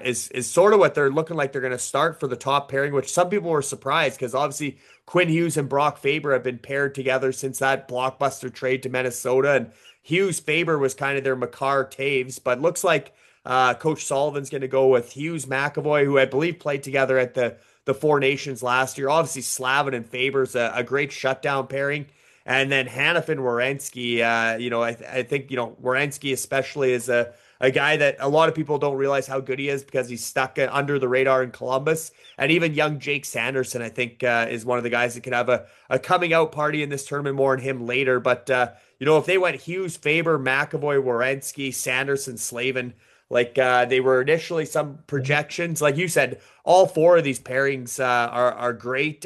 is sort of what they're looking like they're going to start for the top pairing, which some people were surprised because obviously Quinn Hughes and Brock Faber have been paired together since that blockbuster trade to Minnesota. And Hughes Faber was kind of their Makar Taves, but looks like Coach Sullivan's going to go with Hughes McAvoy, who I believe played together at the Four Nations last year. Obviously, Slavin and Faber's a great shutdown pairing. And then Hannafin Werenski, I think, Werenski especially is a guy that a lot of people don't realize how good he is because he's stuck under the radar in Columbus. And even young Jake Sanderson, I think, is one of the guys that can have a coming out party in this tournament. More on him later. But, if they went Hughes, Faber, McAvoy, Werenski, Sanderson, Slavin, like they were initially some projections. Like you said, all four of these pairings are great.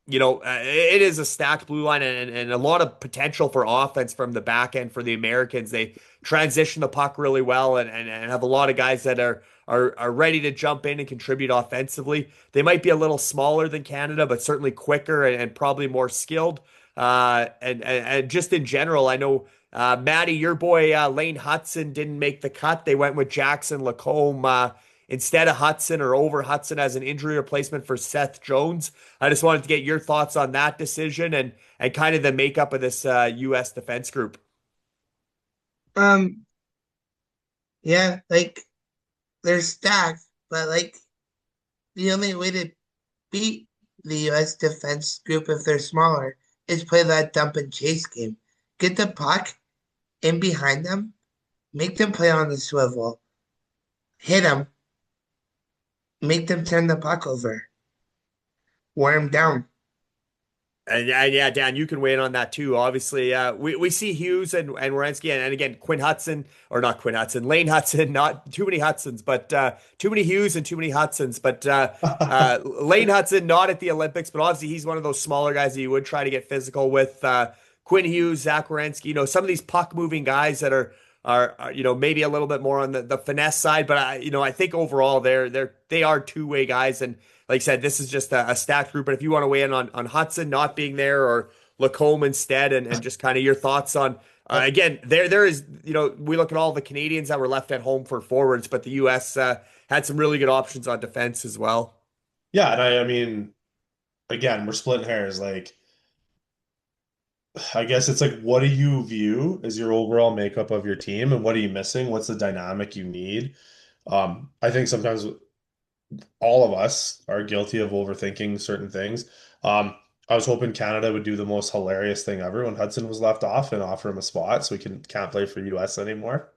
It is a stacked blue line and a lot of potential for offense from the back end for the Americans. They transition the puck really well and have a lot of guys that are ready to jump in and contribute offensively. They might be a little smaller than Canada, but certainly quicker and probably more skilled. And just in general, I know Maddie, your boy Lane Hudson didn't make the cut. They went with Jackson Lacombe instead of Hudson or over Hudson as an injury replacement for Seth Jones. I just wanted to get your thoughts on that decision and kind of the makeup of this U.S. defense group. Um, yeah, like they're stacked, but like the only way to beat the US defense group if they're smaller is play that dump and chase game. Get the puck in behind them, make them play on the swivel, hit them, make them turn the puck over, wear them down. And yeah, Dan, you can weigh in on that too. Obviously, we see Hughes and Werenski and again Quinn Hudson, or not Quinn Hudson, Lane Hudson. Not too many Hudsons, but too many Hughes and too many Hudsons. But Lane Hudson not at the Olympics, but obviously he's one of those smaller guys that you would try to get physical with. Quinn Hughes, Zach Werenski, some of these puck moving guys that are maybe a little bit more on the finesse side, but I think overall they are two-way guys. And like I said, this is just a stacked group. But if you want to weigh in on Hudson not being there or Lacombe instead, and just kind of your thoughts on again, there is we look at all the Canadians that were left at home for forwards, but the U.S. Had some really good options on defense as well. Yeah, and I mean, again, we're splitting hairs. Like I guess it's like, what do you view as your overall makeup of your team, and what are you missing? What's the dynamic you need? I think sometimes all of us are guilty of overthinking certain things. Um, I was hoping Canada would do the most hilarious thing ever when Hudson was left off and offer him a spot so he can't play for US anymore.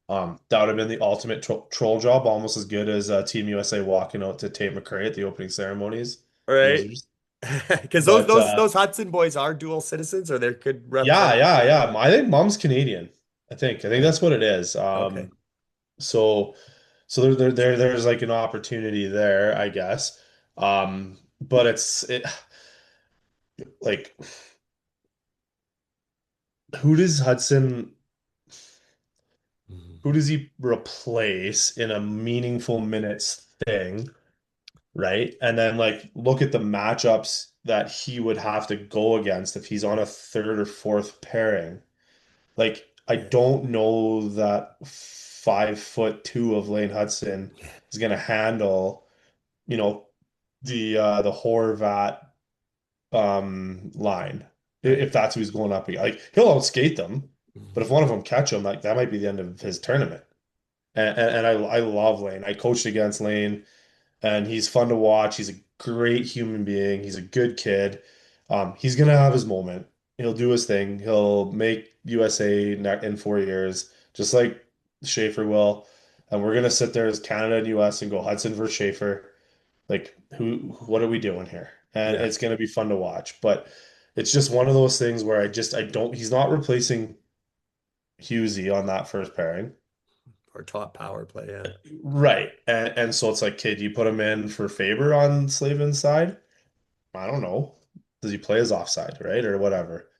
That would have been the ultimate troll job, almost as good as Team USA walking out to Tate McRae at the opening ceremonies. Right? Losers. Because those But those those Hudson boys are dual citizens, or they could yeah, represent. yeah, yeah. I think mom's Canadian. I think that's what it is. Okay. So there's like an opportunity there, I guess. But it like who does Hudson Mhm. who does he replace in a meaningful minutes thing, right? And then like look at the matchups that he would have to go against if he's on a third or fourth pairing. Like I Yeah. don't know that 5'2" of Lane Hudson is gonna handle, you know, the Horvat line Right. if that's who he's going up against. Like he'll outskate them, but if Mhm. one of them catch him, like that might be the end of his tournament. And I love Lane. I coached against Lane, and he's fun to watch. He's a great human being. He's a good kid. He's gonna have his moment. He'll do his thing. He'll make USA in 4 years, just like Schaefer will. And we're gonna sit there as Canada and US and go Hudson versus Schaefer. Like what are we doing here? And Yeah. it's gonna be fun to watch. But it's just one of those things where I don't he's not replacing Husey on that first pairing. Or top power play. Yeah. Right. And so it's like, okay, do you put him in for Faber on Slavin's side? I don't know. Does he play his offside, right? Or whatever.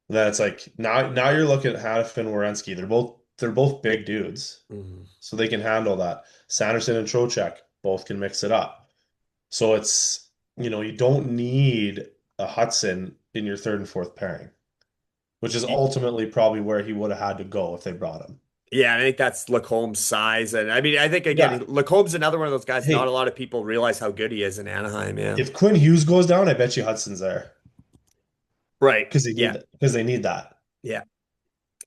And then it's like now you're looking at Hanif and Werenski. They're both big dudes. Mhm. So they can handle that. Sanderson and Trocheck both can mix it up. So it's, you don't need a Hudson in your third and fourth pairing, which is ultimately probably where he would have had to go if they brought him. Yeah, I think that's Lacombe's size. And I mean, I think Yeah. again, Lacombe's another one of those guys, not a Hey, lot of people realize how good he is in Anaheim. Yeah. if Quinn Hughes goes down, I bet you Hudson's there Right. because they need Yeah. that. Because they need that. Yeah.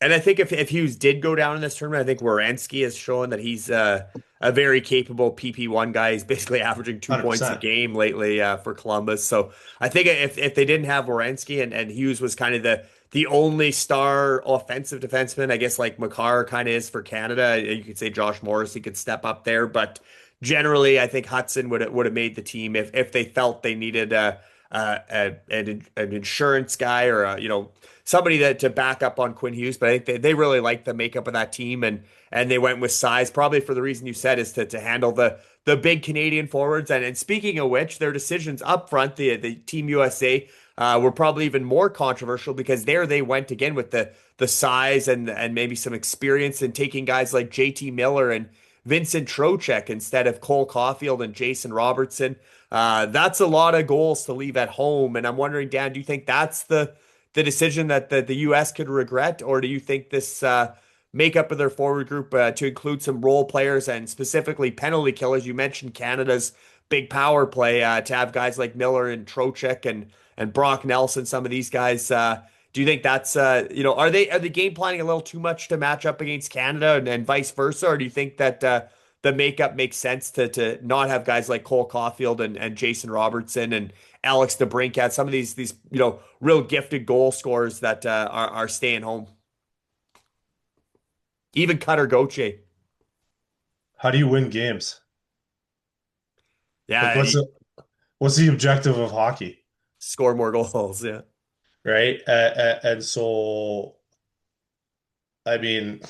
And I think if Hughes did go down in this tournament, I think Werenski has shown that he's a very capable PP1 guy. He's basically averaging 2 points a 100%. game lately for Columbus. So I think if they didn't have Werenski and Hughes was kind of the only star offensive defenseman, I guess like Makar kind of is for Canada. You could say Josh Morrissey could step up there, but generally I think Hudson would have made the team if they felt they needed an insurance guy or somebody that to back up on Quinn Hughes. But I think they really like the makeup of that team and they went with size probably for the reason you said is to handle the big Canadian forwards. And speaking of which, their decisions up front, the Team USA were probably even more controversial because there they went again with the size and maybe some experience in taking guys like JT Miller and Vincent Trocheck instead of Cole Caulfield and Jason Robertson. That's a lot of goals to leave at home. And I'm wondering, Dan, do you think that's the decision that the U.S. could regret, or do you think this makeup of their forward group to include some role players and specifically penalty killers? You mentioned Canada's big power play to have guys like Miller and Trocheck and Brock Nelson, some of these guys. Do you think that's are they game planning a little too much to match up against Canada and vice versa, or do you think that the makeup makes sense to not have guys like Cole Caulfield and Jason Robertson and Alex DeBrincat, some of these real gifted goal scorers that are staying home. Even Cutter Gauthier. How do you win games? Like Yeah, what's he the objective of hockey, score more goals. Yeah. right? And so I mean,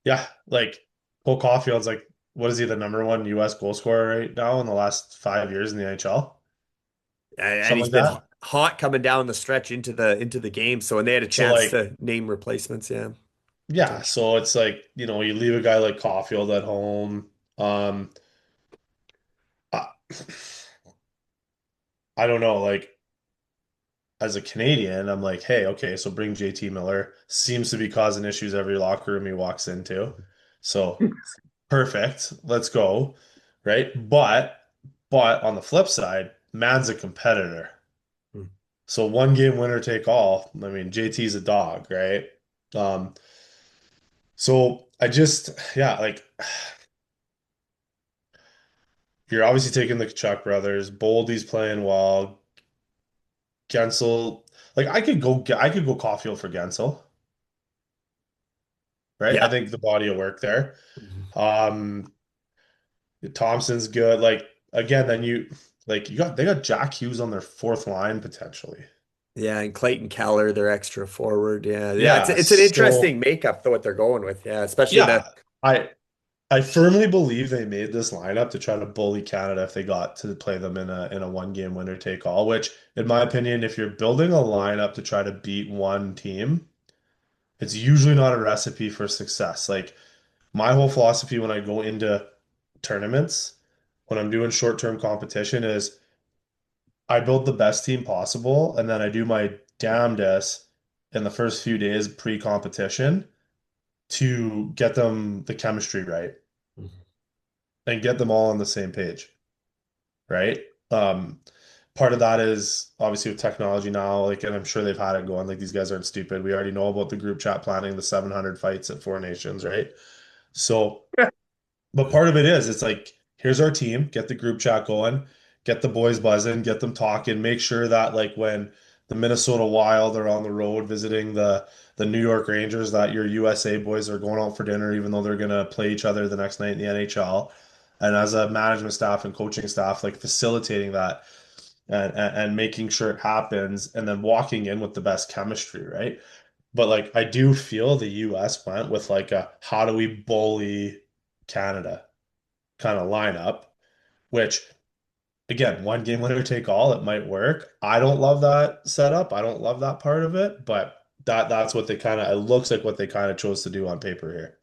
yeah, like Cole Caulfield's like what is he the number one US goal scorer right now in the last 5 years in the NHL? And Something he's like been that. hot coming down the stretch into the game. So when they had a So chance like to name replacements, yeah, yeah, potential. so it's like, you leave a guy like Caulfield at home. I, I don't know, like as a Canadian, I'm like, hey, okay, so bring JT Miller. Seems to be causing issues every locker room he walks into. So perfect. Let's go. Right? But on the flip side, man's a competitor. So one game winner take all. I mean, JT's a dog, right? Um, so I just, yeah, like you're obviously taking the Chuck brothers. Boldy's playing well. Gensel, like I could go Caulfield for Gensel, right? I Yeah. think the body of work there. Um, Thompson's good. Like again, then you got they got Jack Hughes on their fourth line potentially. Yeah, and Clayton Keller, their extra forward. Yeah, yeah, Yeah, it's an so interesting makeup though what they're going with. Yeah, especially the yeah, I firmly believe they made this lineup to try to bully Canada if they got to play them in a one game winner take all, which in my opinion, if you're building a lineup to try to beat one team, it's usually not a recipe for success. Like my whole philosophy when I go into tournaments, when I'm doing short-term competition is I build the best team possible and then I do my damnedest in the first few days pre-competition to get them the chemistry right and get them all on the same page, right? Part of that is obviously with technology now, like, and I'm sure they've had it going, like these guys aren't stupid. We already know about the group chat planning, the 700 fights at Four Nations, right? So, but part of it is, it's like, here's our team, get the group chat going, get the boys buzzing, get them talking, make sure that like when the Minnesota Wild are on the road visiting the New York Rangers, that your USA boys are going out for dinner, even though they're gonna play each other the next night in the NHL. And as a management staff and coaching staff, like facilitating that and making sure it happens and then walking in with the best chemistry, right? But like I do feel the US went with like a how do we bully Canada kind of lineup, which again, one game winner take all, it might work. I don't love that setup. I don't love that part of it, but that's what they kind of it looks like what they kind of chose to do on paper here.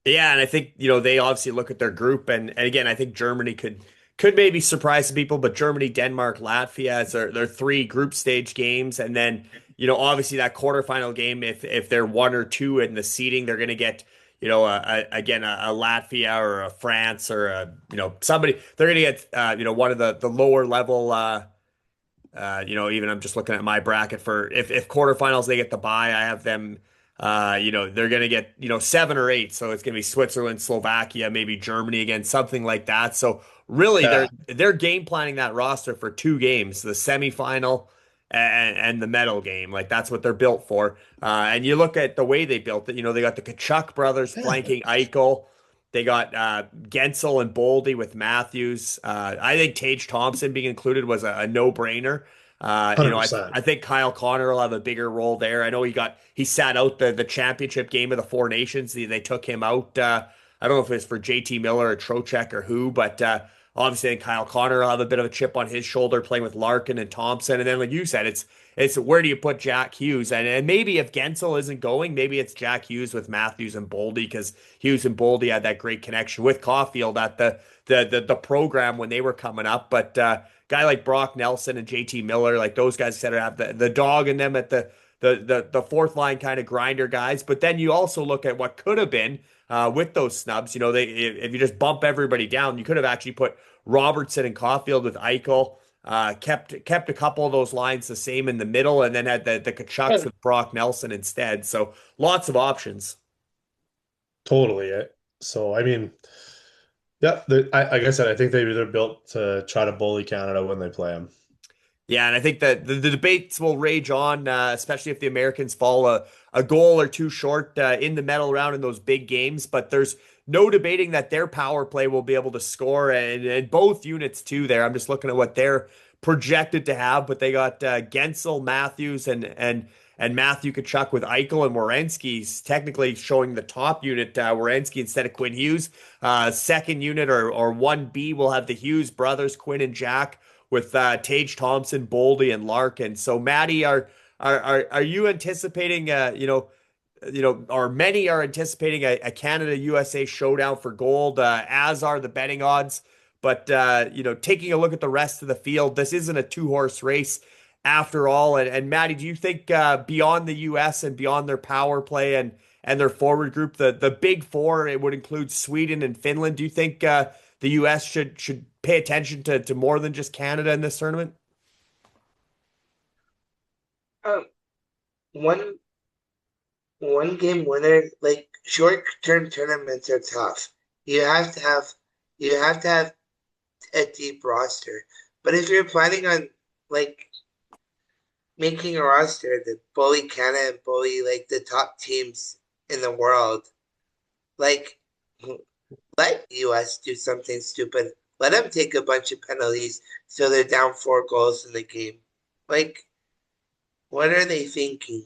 Yeah, and I think, they obviously look at their group and again, I think Germany could maybe surprise some people, but Germany, Denmark, Latvia as their three group stage games. And then, obviously that quarterfinal game, if they're one or two in the seeding, they're gonna get, again, a Latvia or a France or somebody, they're gonna get one of the lower level even I'm just looking at my bracket for if quarterfinals they get the bye, I have them they're gonna get, seven or eight. So it's gonna be Switzerland, Slovakia, maybe Germany again, something like that. So really Yeah, they're game planning that roster for two games, the semifinal and the medal game. Like that's what they're built for. And you look at the way they built it, they got the Kachuk brothers yeah, flanking Eichel. They got Gensel and Boldy with Matthews. I think Tage Thompson being included was a no-brainer. I 100%. think Kyle Connor will have a bigger role there. I know he sat out the championship game of the Four Nations. They took him out. I don't know if it's for JT Miller or Trocheck or who, but obviously I think Kyle Connor will have a bit of a chip on his shoulder playing with Larkin and Thompson. And then like you said, it's where do you put Jack Hughes? And maybe if Gensel isn't going, maybe it's Jack Hughes with Matthews and Boldy because Hughes and Boldy had that great connection with Caulfield at the program when they were coming up. But guy like Brock Nelson and JT Miller, like those guys said have the dog in them at the fourth line kind of grinder guys. But then you also look at what could have been with those snubs. If you just bump everybody down, you could have actually put Robertson and Caulfield with Eichel. Kept a couple of those lines the same in the middle, and then had the Kachucks with Brock Nelson instead. So lots of options. Totally. So I mean, yeah, like I said, I think they're built to try to bully Canada when they play them. Yeah, and I think that the debates will rage on, especially if the Americans fall a goal or two short in the medal round in those big games. But there's no debating that their power play will be able to score, and both units too. There, I'm just looking at what they're projected to have, but they got Gensel, Matthews, and Matthew Kachuk with Eichel and Werenski's technically showing the top unit. Werenski instead of Quinn Hughes. Second unit or 1B will have the Hughes brothers, Quinn and Jack with Tage Thompson, Boldy, and Larkin. So, Maddie, are you anticipating? Or many are anticipating a Canada USA showdown for gold, as are the betting odds. But taking a look at the rest of the field, this isn't a two-horse race after all. And Maddie, do you think beyond the US and beyond their power play and their forward group, the big four, it would include Sweden and Finland? Do you think the US should pay attention to more than just Canada in this tournament? Um, one one game winner, like short term tournaments are tough. You have to have you have to have a deep roster. But if you're planning on like making a roster that bully Canada and bully like the top teams in the world, like let US do something stupid. Let them take a bunch of penalties so they're down 4 goals in the game. Like, what are they thinking?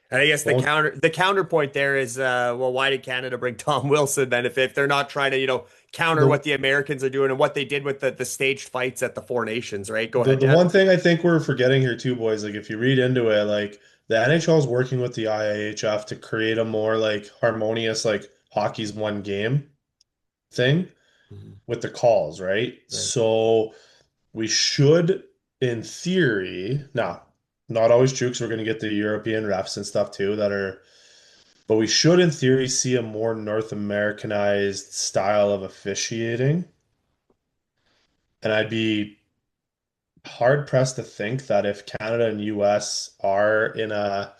And I guess Don't the counterpoint there is, well, why did Canada bring Tom Wilson then if they're not trying to, counter the what the Americans are doing and what they did with the staged fights at the Four Nations, right? Go the ahead, the Dan. one thing I think we're forgetting here too, boys, like if you read into it, like the NHL is working with the IIHF to create a more like harmonious like hockey's one game thing Mhm. with the calls, right? Right. So we should, in theory, now not always true because we're going to get the European refs and stuff too that are, but we should, in theory, see a more North Americanized style of officiating. And I'd be hard pressed to think that if Canada and US are in a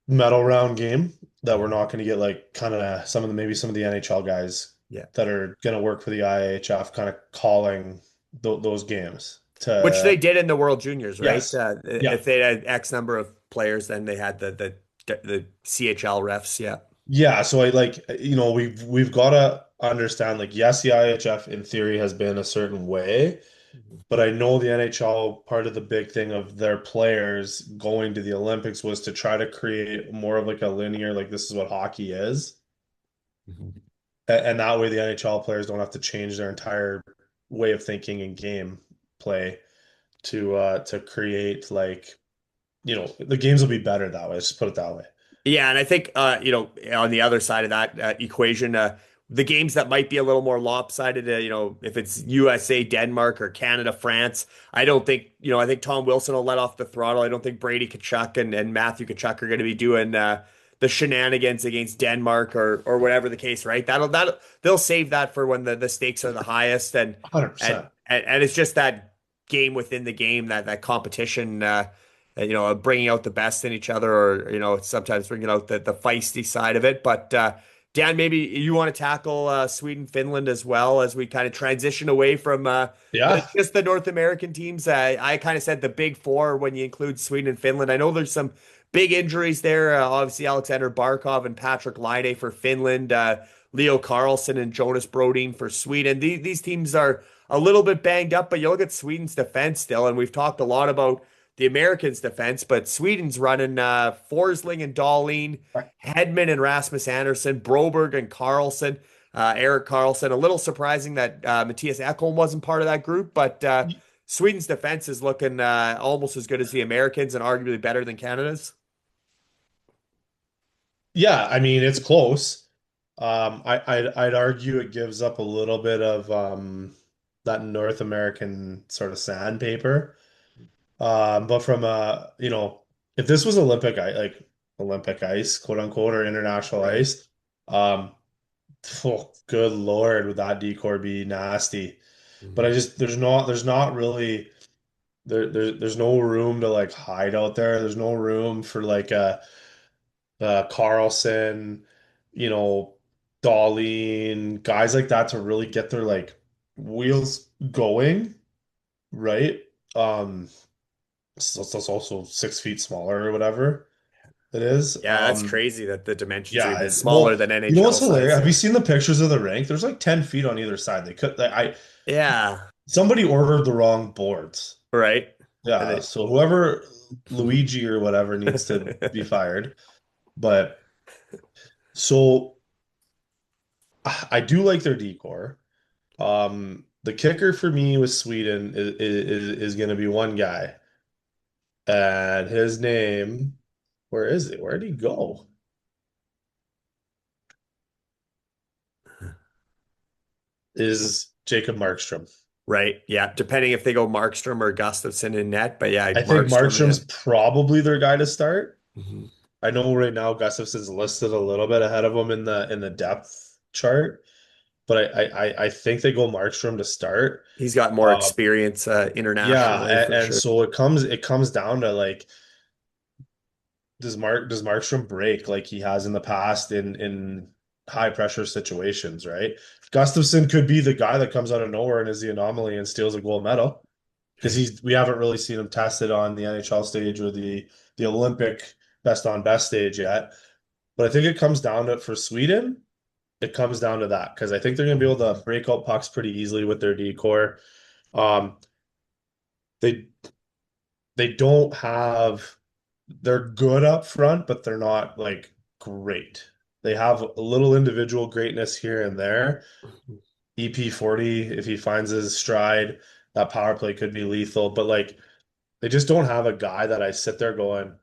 medal round game, that we're Mhm. not going to get like kind of some of the maybe some of the NHL guys Yeah. that are going to work for the IIHF kind of calling those games Which they to did in the World Juniors, right? yes. Yeah. If they had X number of players, then they had the CHL refs. Yeah. Yeah, so I like we've got to understand like yes, the IHF in theory has been a certain way, Mhm. but I know the NHL part of the big thing of their players going to the Olympics was to try to create more of like a linear like this is what hockey is. Mhm. And that way the NHL players don't have to change their entire way of thinking and game play to create like the games will be better that way. Let's just put it that way. Yeah, and I think on the other side of that equation, the games that might be a little more lopsided, if it's USA, Denmark, or Canada, France, I don't think, I think Tom Wilson will let off the throttle. I don't think Brady Tkachuk and Matthew Tkachuk are going to be doing the shenanigans against Denmark or whatever the case, right? That'll they'll save that for when the stakes are the highest and 100%. and it's just that game within the game, that competition. Bringing out the best in each other, or sometimes bringing out the feisty side of it. But Dan, maybe you want to tackle Sweden, Finland as well as we kind of transition away from Yeah. just the North American teams. I kind of said the big four when you include Sweden and Finland. I know there's some big injuries there. Obviously, Alexander Barkov and Patrick Laine for Finland. Leo Carlsson and Jonas Brodin for Sweden. These teams are a little bit banged up, but you look at Sweden's defense still, and we've talked a lot about the Americans' defense, but Sweden's running Forsling and Dahlin, Hedman and Rasmus Andersson, Broberg and Carlson, Eric Carlson. A little surprising that Matthias Ekholm wasn't part of that group, but Sweden's defense is looking almost as good as the Americans and arguably better than Canada's. Yeah, I mean it's close. I'd argue it gives up a little bit of that North American sort of sandpaper. But from if this was like Olympic ice, quote unquote, or international Right. ice, um, oh, good Lord, would that decor be nasty? But I Mhm. just there's not really there's no room to like hide out there. There's no room for like Carlson, you know, Darlene, guys like that to really get their like wheels going, right? So it's also 6 feet smaller or whatever it is. Yeah, that's crazy that the dimensions are Yeah, even smaller well, than you know NHL what's hilarious? size. Have you Yeah. seen the pictures of the rink? There's like 10 feet on either side. They could, like, Yeah. somebody ordered the wrong boards. Right. And Yeah, they so whoever Luigi or whatever needs to be fired. But so I do like their decor. The kicker for me with Sweden is going to be one guy, and his name, where is it? Where'd he go? Is Jacob Markstrom. Right. Yeah. Depending if they go Markstrom or Gustafsson in net. But yeah, I think Markstrom, yeah. Markstrom's probably their guy to start. Mhm. I know right now Gustafsson's listed a little bit ahead of him in the depth chart, but I think they go Markstrom to start. He's got more Um, experience yeah, internationally for and sure. so it comes down to like does Markstrom break like he has in the past in high pressure situations, right? Gustafson could be the guy that comes out of nowhere and is the anomaly and steals a gold medal because Right. we haven't really seen him tested on the NHL stage or the Olympic best on best stage yet. But I think it comes down to for Sweden, it comes down to that because I think they're going to be able to break out pucks pretty easily with their decor. Um, they they don't have they're good up front, but they're not like great. They have a little individual greatness here and there. EP40, if he finds his stride, that power play could be lethal. But like they just don't have a guy that I sit there going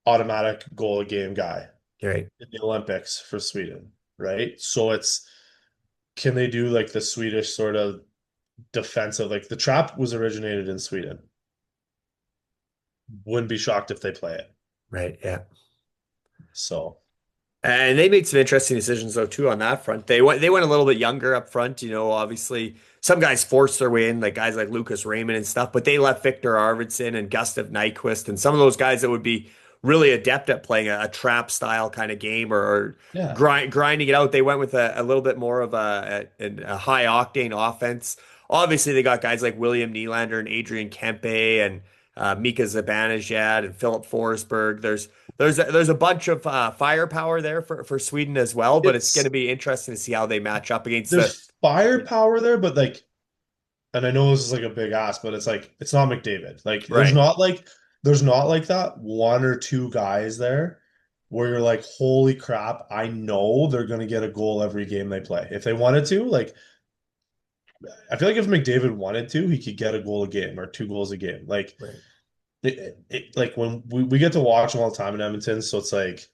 automatic goal a game guy Right. in the Olympics for Sweden, right? So it's can they do like the Swedish sort of defensive, like the trap was originated in Sweden. Wouldn't be shocked if they play it. Right. Yeah. So And they made some interesting decisions though too on that front. They went a little bit younger up front, obviously some guys forced their way in, like guys like Lucas Raymond and stuff, but they left Victor Arvidsson and Gustav Nyquist and some of those guys that would be really adept at playing a trap style kind of game or yeah, grinding it out. They went with a little bit more of a high octane offense. Obviously, they got guys like William Nylander and Adrian Kempe and Mika Zibanejad and Philip Forsberg. There's a bunch of firepower there for Sweden as well, but it's going it's to be interesting to see how they match up against the. there's firepower there, but like, and I know this is like a big ask, but it's like it's not McDavid. Like, Right. there's not like that one or two guys there where you're like, holy crap, I know they're gonna get a goal every game they play. If they wanted to, like, I feel like if McDavid wanted to, he could get a goal a game or two goals a game. Like, Right. like when we get to watch him all the time in Edmonton, so it's like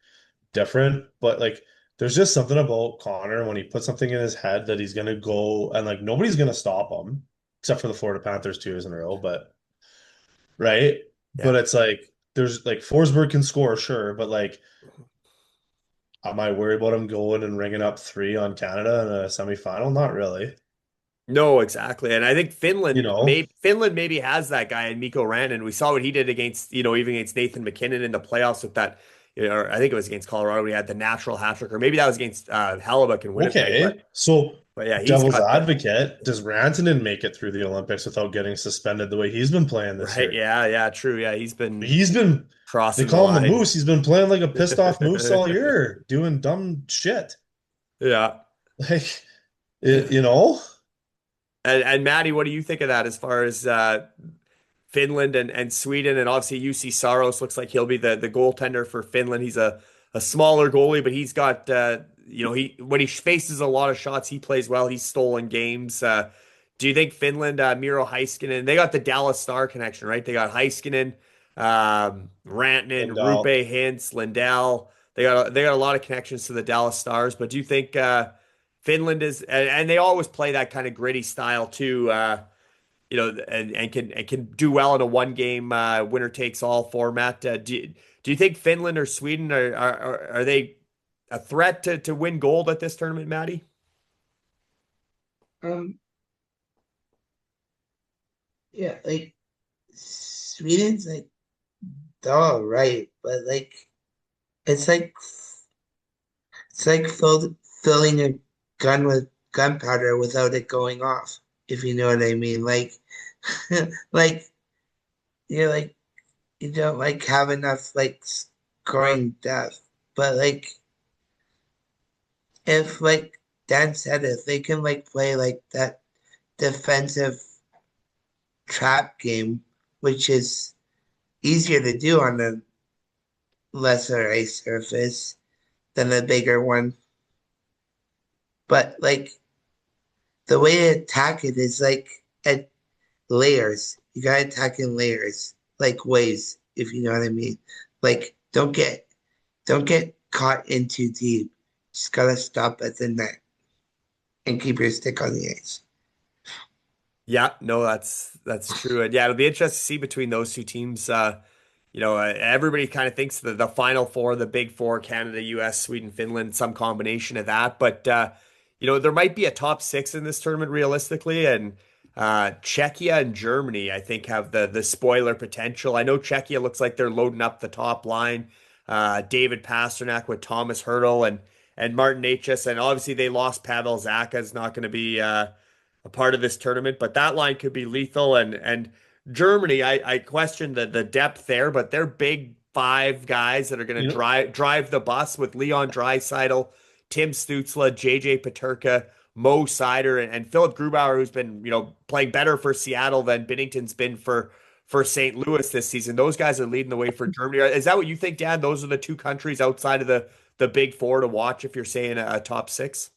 different, but like there's just something about Connor when he puts something in his head that he's gonna go and like nobody's gonna stop him except for the Florida Panthers 2 years in a row, but right? Yeah. But it's like there's like Forsberg can score, sure, but like am I worried about him going and ringing up three on Canada in a semifinal? Not really. No, exactly. And I think You know? Finland maybe has that guy in Mikko Rantanen. We saw what he did against, even against Nathan McKinnon in the playoffs with that, or I think it was against Colorado. We had the natural hat trick, or maybe that was against Hellebuck in Winnipeg. But Okay. So but yeah, he's devil's got the advocate, does Rantanen make it through the Olympics without getting suspended the way he's been playing this right. year? Yeah, yeah, true. Yeah, he's been He's been, they crossing the call him the line. Moose. He's been playing like a pissed off moose all year, doing dumb shit. Yeah. Like, you know? And Maddie, what do you think of that as far as Finland and Sweden? And obviously UC Saros looks like he'll be the goaltender for Finland. He's a smaller goalie, but he's got he when he faces a lot of shots, he plays well. He's stolen games. Do you think Finland, Miro Heiskanen, they got the Dallas Star connection, right? They got Heiskanen, Rantanen, And Rupe Hintz, Lindell. They got a lot of connections to the Dallas Stars. But do you think Finland is, and they always play that kind of gritty style too, and can do well in a one game winner takes all format. Do you think Finland or Sweden are they a threat to win gold at this tournament, Maddie? Um, yeah, like Sweden's like they're all right, but like it's like filling a gun with gunpowder without it going off, if you know what I mean. Like, like you're like you don't like have enough like scoring depth, but like if like Dan said, if they can like play like that defensive trap game, which is easier to do on a lesser ice surface than the bigger one, but like the way to attack it is like at layers. You gotta attack in layers, like waves, if you know what I mean. Like don't get caught in too deep. Just gotta stop at the net and keep your stick on the ice. Yeah, no, that's true. And yeah, it'll be interesting to see between those two teams. Everybody kind of thinks the final four, the big four, Canada, US, Sweden, Finland, some combination of that. But there might be a top six in this tournament realistically, and Czechia and Germany, I think, have the spoiler potential. I know Czechia looks like they're loading up the top line. David Pasternak with Thomas Hertl and Martin Necas, and obviously they lost Pavel Zacha is not going to be a part of this tournament, but that line could be lethal. And Germany, I question the depth there, but they're big five guys that are going to You know, drive the bus with Leon Draisaitl, Tim Stützle, JJ Peterka, Mo Seider, and Philip Grubauer, who's been playing better for Seattle than Binnington's been for St. Louis this season. Those guys are leading the way for Germany. Is that what you think, Dan? Those are the two countries outside of the big four to watch if you're saying a top six?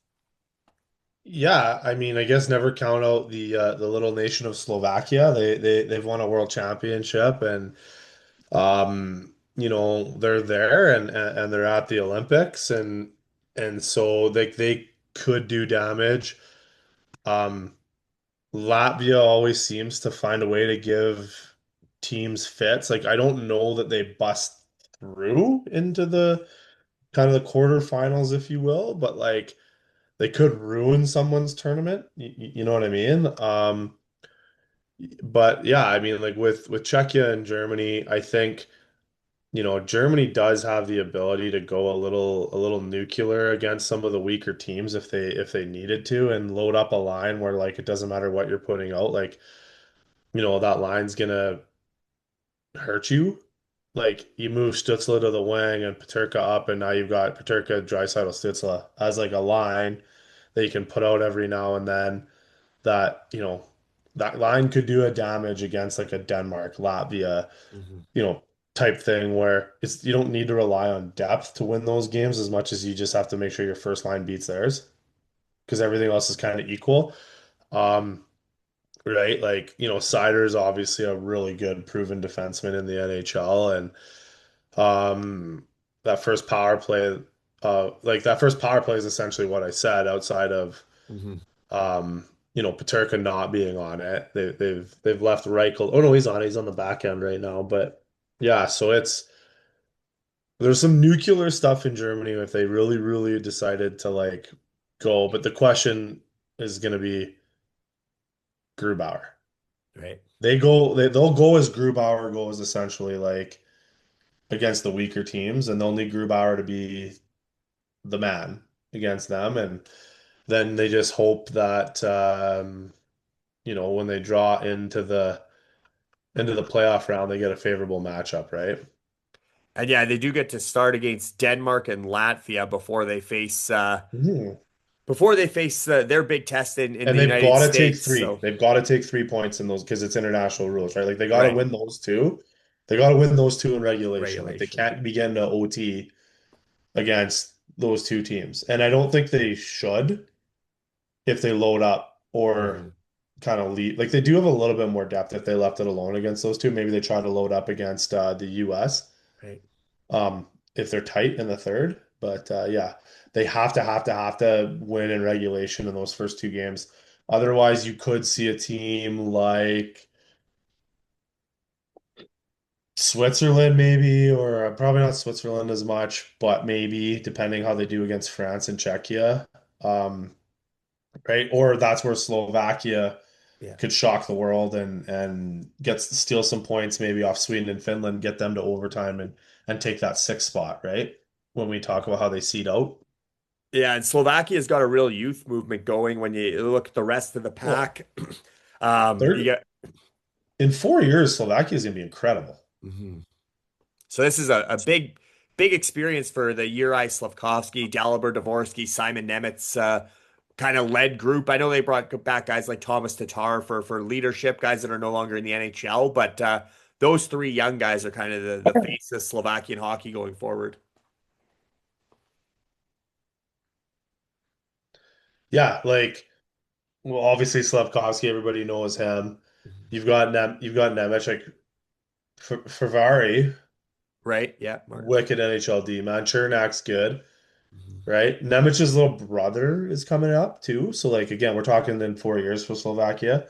yeah, I mean, I guess never count out the little nation of Slovakia. They've won a world championship, and they're there, and they're at the Olympics, and so they could do damage. Um, Latvia always seems to find a way to give teams fits. Like I don't know that they bust through into the kind of the quarterfinals, if you will, but like they could ruin someone's tournament. You know what I mean? But yeah, I mean, like with Czechia and Germany, I think, Germany does have the ability to go a little nuclear against some of the weaker teams if they needed to and load up a line where like it doesn't matter what you're putting out, like, that line's gonna hurt you. Like you move Stützle to the wing and Paterka up, and now you've got Paterka, Draisaitl, Stützle as like a line that you can put out every now and then. That that line could do a damage against like a Denmark, Latvia, Mhm. you know, type thing where you don't need to rely on depth to win those games as much as you just have to make sure your first line beats theirs because everything else is kind of equal. Um, right? Like, Sider is obviously a really good proven defenseman in the NHL, and um that first power play that first power play is essentially what I said outside of Mhm. Paterka not being on it. They've left Reichel. Oh no, he's on it. He's on the back end right now. But yeah, so there's some nuclear stuff in Germany if they really, really decided to like go. But the question is going to be Grubauer. Right. They'll go as Grubauer goes essentially like against the weaker teams, and they'll need Grubauer to be the man against them, and then they just hope that when they draw into the playoff round, they get a favorable matchup, right? And yeah, they do get to start against Denmark and Latvia Mhm. before they face their big test in And the they've United got to take States. three. So They've got to take 3 points in those because it's international rules, right? Like they got to right, win those two. They got to win those two in regulation. Like they regulation. can't be getting to OT against those two teams. And I don't think they should if they load up or Mhm. kind of lead. Like they do have a little bit more depth if they left it alone against those two. Maybe they try to load up against the US Right. if they're tight in the third. But yeah, they have to win in regulation in those first two games. Otherwise, you could see a team like Switzerland, maybe, or probably not Switzerland as much, but maybe depending how they do against France and Czechia. Um, right? Or that's where Slovakia Yeah. could shock the world and steal some points maybe off Sweden and Finland, get them to overtime and take that sixth spot, right? When we talk about how they seed out. Yeah, and Slovakia's got a real youth movement going when you look at the rest of the Well, pack. You they're get in 4 years, Slovakia is going to be incredible. Mhm. So this is a big experience for the Juraj Slafkovsky, Dalibor Dvorsky, Simon Nemetz kind of led group. I know they brought back guys like Thomas Tatar for leadership, guys that are no longer in the NHL, but those three young guys are kind of the face of Slovakian hockey going forward. Yeah, like well, obviously Slavkovsky, everybody knows him. Mhm. You've got Nemec, like Ferrari, Right? Yeah, Martin. wicked NHL D man. Chernak's good, Mhm. right? Nemec's little brother is coming up too. So like again, we're talking in 4 years for Slovakia.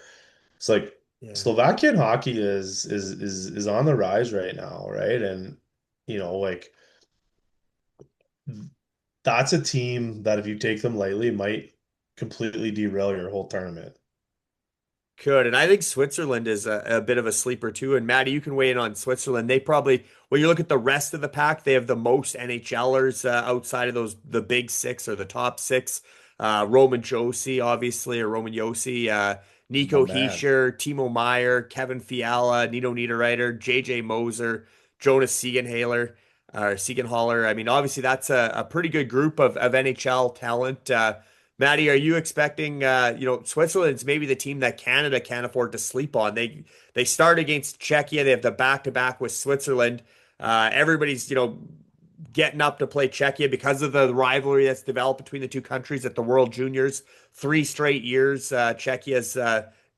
It's like Yeah. Slovakian hockey is on the rise right now, right? And like that's a team that if you take them lightly might completely derail your whole tournament. Could. And I think Switzerland is a bit of a sleeper too. And Maddie, you can weigh in on Switzerland. They probably, when you look at the rest of the pack, they have the most NHLers outside of those, the big six or the top six. Roman Josi, obviously, or Roman Yossi, My Nico man. Hischier, Timo Meyer, Kevin Fiala, Nino Niederreiter, JJ Moser, Jonas Siegenhaller. I mean, obviously, that's a pretty good group of NHL talent. Maddie, are you expecting Switzerland's maybe the team that Canada can't afford to sleep on? They start against Czechia, they have the back-to-back with Switzerland. Everybody's getting up to play Czechia because of the rivalry that's developed between the two countries at the World Juniors. 3 straight years, Czechia's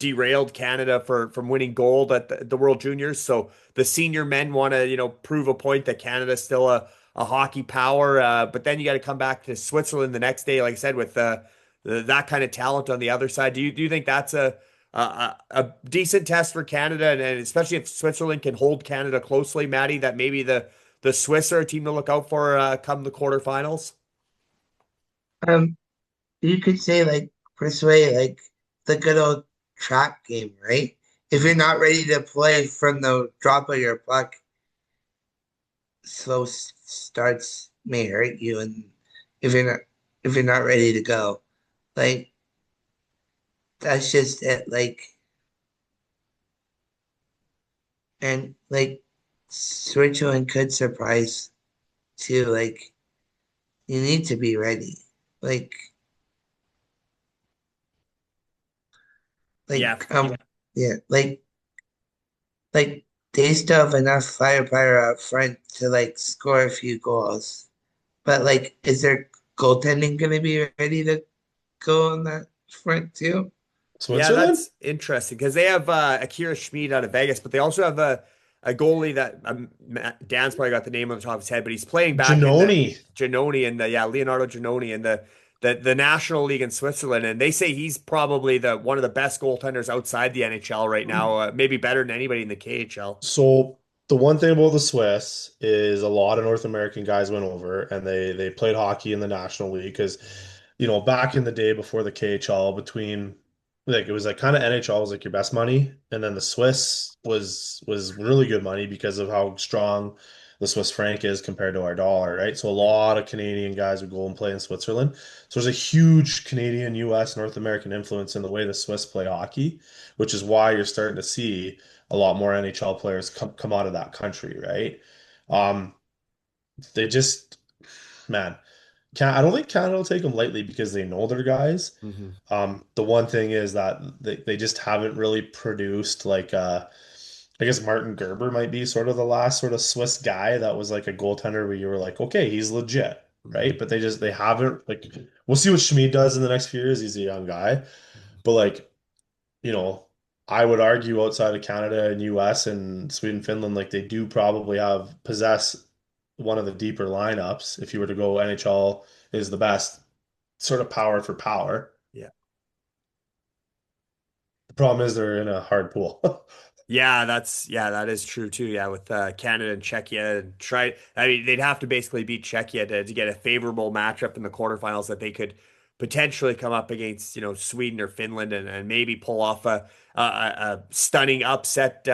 derailed Canada from winning gold at the World Juniors. So the senior men want to prove a point that Canada's still a hockey power. But then you got to come back to Switzerland the next day, like I said, with that kind of talent on the other side. Do you think that's a decent test for Canada, and especially if Switzerland can hold Canada closely, Maddie, that maybe the Swiss are a team to look out for come the quarterfinals? Um, you could say like this way, like the good old trap game, right? If you're not ready to play from the drop of your puck, slow starts may hurt you, and if you're not ready to go, like that's just it. Like and like Switzerland could surprise too. Like you need to be ready. Like Yeah, like yeah, like they still have enough firepower up front to like score a few goals. But like, is their goaltending gonna be ready to go on that front too? yeah, Switzerland? that's interesting because they have Akira Schmid out of Vegas, but they also have a goalie that Dan's probably got the name on the top of his head, but he's playing back in the Giannoni. Giannoni and the yeah Leonardo Giannoni and the National League in Switzerland, and they say he's probably the one of the best goaltenders outside the NHL right now, maybe better than anybody in the KHL. So the one thing about the Swiss is a lot of North American guys went over and they played hockey in the National League because, back in the day before the KHL, between like it was like kind of NHL was like your best money, and then the Swiss was really good money because of how strong the Swiss franc is compared to our dollar, right? So a lot of Canadian guys would go and play in Switzerland. So there's a huge Canadian, US, North American influence in the way the Swiss play hockey, which is why you're starting to see a lot more NHL players come out of that country, right? Um, they just, man, I don't think Canada will take them lightly because they know their guys. Hmm. The one thing is that they just haven't really produced like I guess Martin Gerber might be sort of the last sort of Swiss guy that was like a goaltender where you were like, okay, he's legit, Hmm. right? But they haven't like we'll see what Schmid does in the next few years. He's a young guy, but like you know, I would argue outside of Canada and US and Sweden, Finland, like they do probably possess one of the deeper lineups. If you were to go NHL is the best sort of power for power. Yeah. The problem is they're in a hard pool. That is true too. Yeah, with Canada and Czechia and I mean they'd have to basically beat Czechia to get a favorable matchup in the quarterfinals that they could potentially come up against, Sweden or Finland and maybe pull off a stunning upset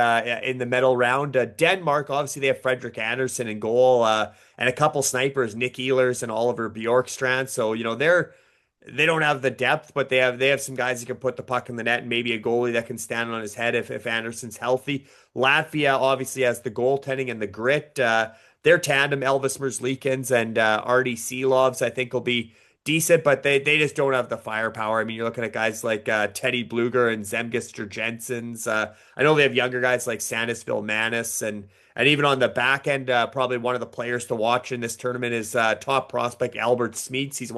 in the middle round. Denmark, obviously they have Frederick Anderson in goal and a couple snipers, Nick Ehlers and Oliver Bjorkstrand. So, they don't have the depth, but they have some guys that can put the puck in the net and maybe a goalie that can stand on his head if Anderson's healthy. Latvia obviously has the goaltending and the grit. Their tandem, Elvis Merzlikins and Artie Seelovs, I think will be decent, but they just don't have the firepower. I mean, you're looking at guys like Teddy Bluger and Zemgus Jurgensens. I know they have younger guys like Sandisville Manis and even on the back end, probably one of the players to watch in this tournament is top prospect Albert Smeets. He's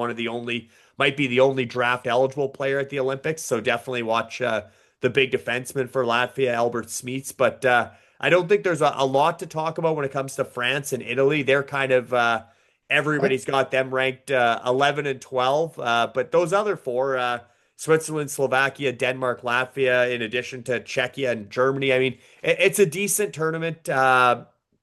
might be the only draft eligible player at the Olympics. So definitely watch the big defenseman for Latvia, Albert Smeets. But I don't think there's a lot to talk about when it comes to France and Italy. They're kind of I everybody's got them ranked 11 and 12. But those other four, Switzerland, Slovakia, Denmark, Latvia, in addition to Czechia and Germany. I mean, it's a decent tournament.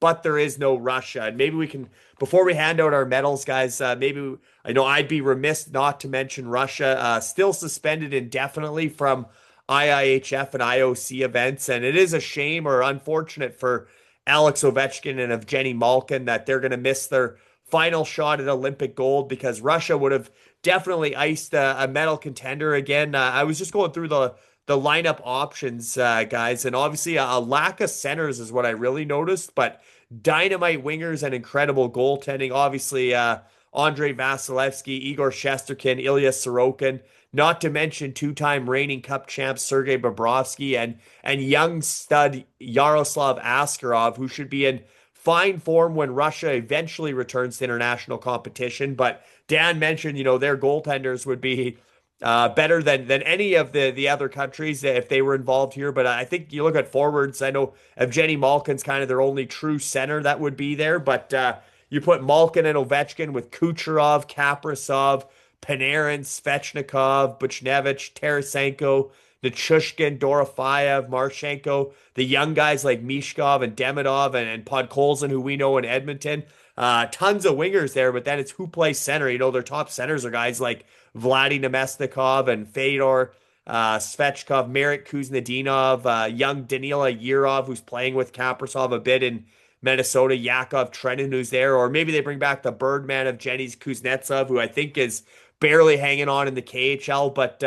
but there is no Russia. And maybe we can, before we hand out our medals, guys, I know I'd be remiss not to mention Russia, still suspended indefinitely from IIHF and IOC events. And it is a shame or unfortunate for Alex Ovechkin and Evgeny Malkin that they're going to miss their final shot at Olympic gold, because Russia would have definitely iced a medal contender again. I was just going through the lineup options, guys, and obviously a lack of centers is what I really noticed, but dynamite wingers and incredible goaltending. Obviously, Andrei Vasilevsky, Igor Shesterkin, Ilya Sorokin, not to mention two-time reigning Cup champ Sergei Bobrovsky and young stud Yaroslav Askarov, who should be in fine form when Russia eventually returns to international competition. But Dan mentioned, their goaltenders would be better than any of the other countries if they were involved here. But I think you look at forwards. I know Evgeny Malkin's kind of their only true center that would be there, but you put Malkin and Ovechkin with Kucherov, Kaprizov, Panarin, Svechnikov, Buchnevich, Tarasenko, Nichushkin, Dorofeyev, Marchenko, the young guys like Mishkov and Demidov and Podkolzin, who we know in Edmonton. Tons of wingers there, but then it's who plays center. Their top centers are guys like Vladdy Nemestikov and Fedor Svechkov, Marek Kuznetsov, young Danila Yurov, who's playing with Kaprizov a bit in Minnesota, Yakov Trenin, who's there, or maybe they bring back the Birdman of Jenny's Kuznetsov, who I think is barely hanging on in the KHL. But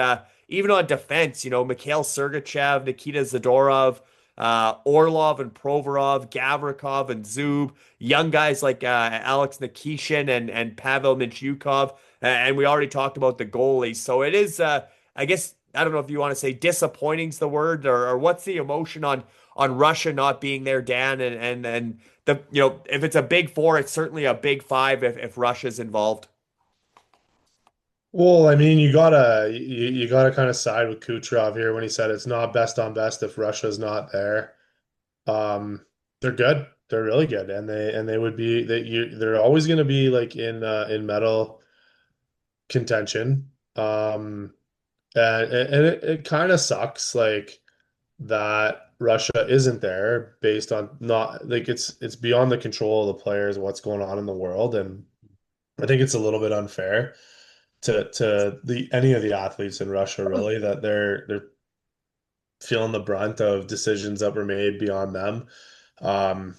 even on defense, Mikhail Sergachev, Nikita Zadorov, Orlov and Provorov, Gavrikov and Zub, young guys like Alex Nikishin and Pavel Mintyukov, and we already talked about the goalies. So it is, I guess, I don't know if you want to say disappointing's the word, or what's the emotion on Russia not being there, Dan, and the if it's a big four, it's certainly a big five if Russia's involved. Well, I mean, you gotta kind of side with Kucherov here when he said it's not best on best if Russia's not there. They're good. They're really good, and they would be they're always going to be like in medal contention. And it kind of sucks like that Russia isn't there based on not like it's beyond the control of the players what's going on in the world, and I think it's a little bit unfair to the any of the athletes in Russia really that they're feeling the brunt of decisions that were made beyond them. And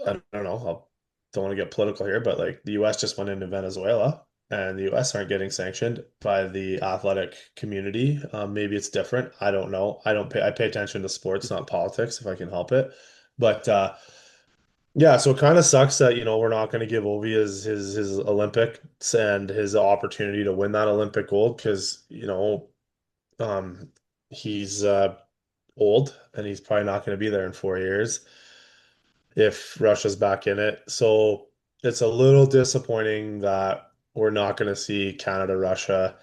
I don't know, don't want to get political here, but like the US just went into Venezuela and the US aren't getting sanctioned by the athletic community. Maybe it's different. I don't know. I pay attention to sports, not politics, if I can help it. But yeah, so it kind of sucks that, we're not going to give Ovi his Olympics and his opportunity to win that Olympic gold because, um, he's old and he's probably not going to be there in 4 years if Russia's back in it. So it's a little disappointing that we're not going to see Canada, Russia.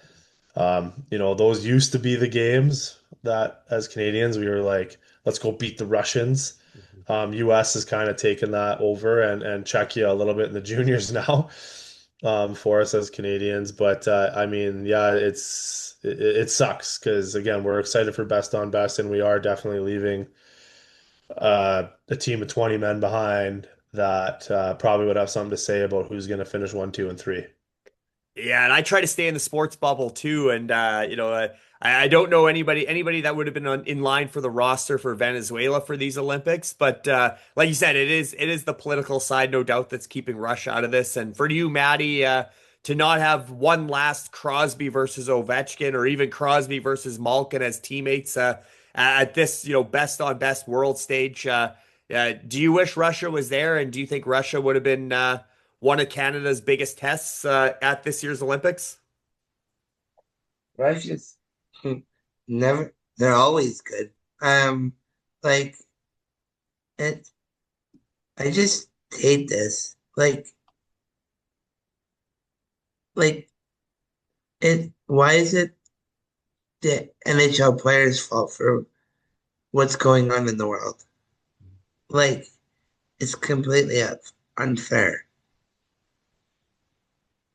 Those used to be the games that as Canadians we were like, let's go beat the Russians. US has kind of taken that over and Czechia a little bit in the juniors now for us as Canadians. But I mean, yeah, it sucks because again, we're excited for best on best, and we are definitely leaving a team of 20 men behind that probably would have something to say about who's going to finish one, two, and three. Yeah, and I try to stay in the sports bubble too, and I don't know anybody that would have been in line for the roster for Venezuela for these Olympics, but like you said, it is the political side, no doubt, that's keeping Russia out of this. And for you, Maddie, to not have one last Crosby versus Ovechkin, or even Crosby versus Malkin as teammates at this best on best world stage, do you wish Russia was there, and do you think Russia would have been one of Canada's biggest tests at this year's Olympics? Russia's never, they're always good. Like it, I just hate this. Like why is it the NHL players' fault for what's going on in the world? Like, it's completely unfair.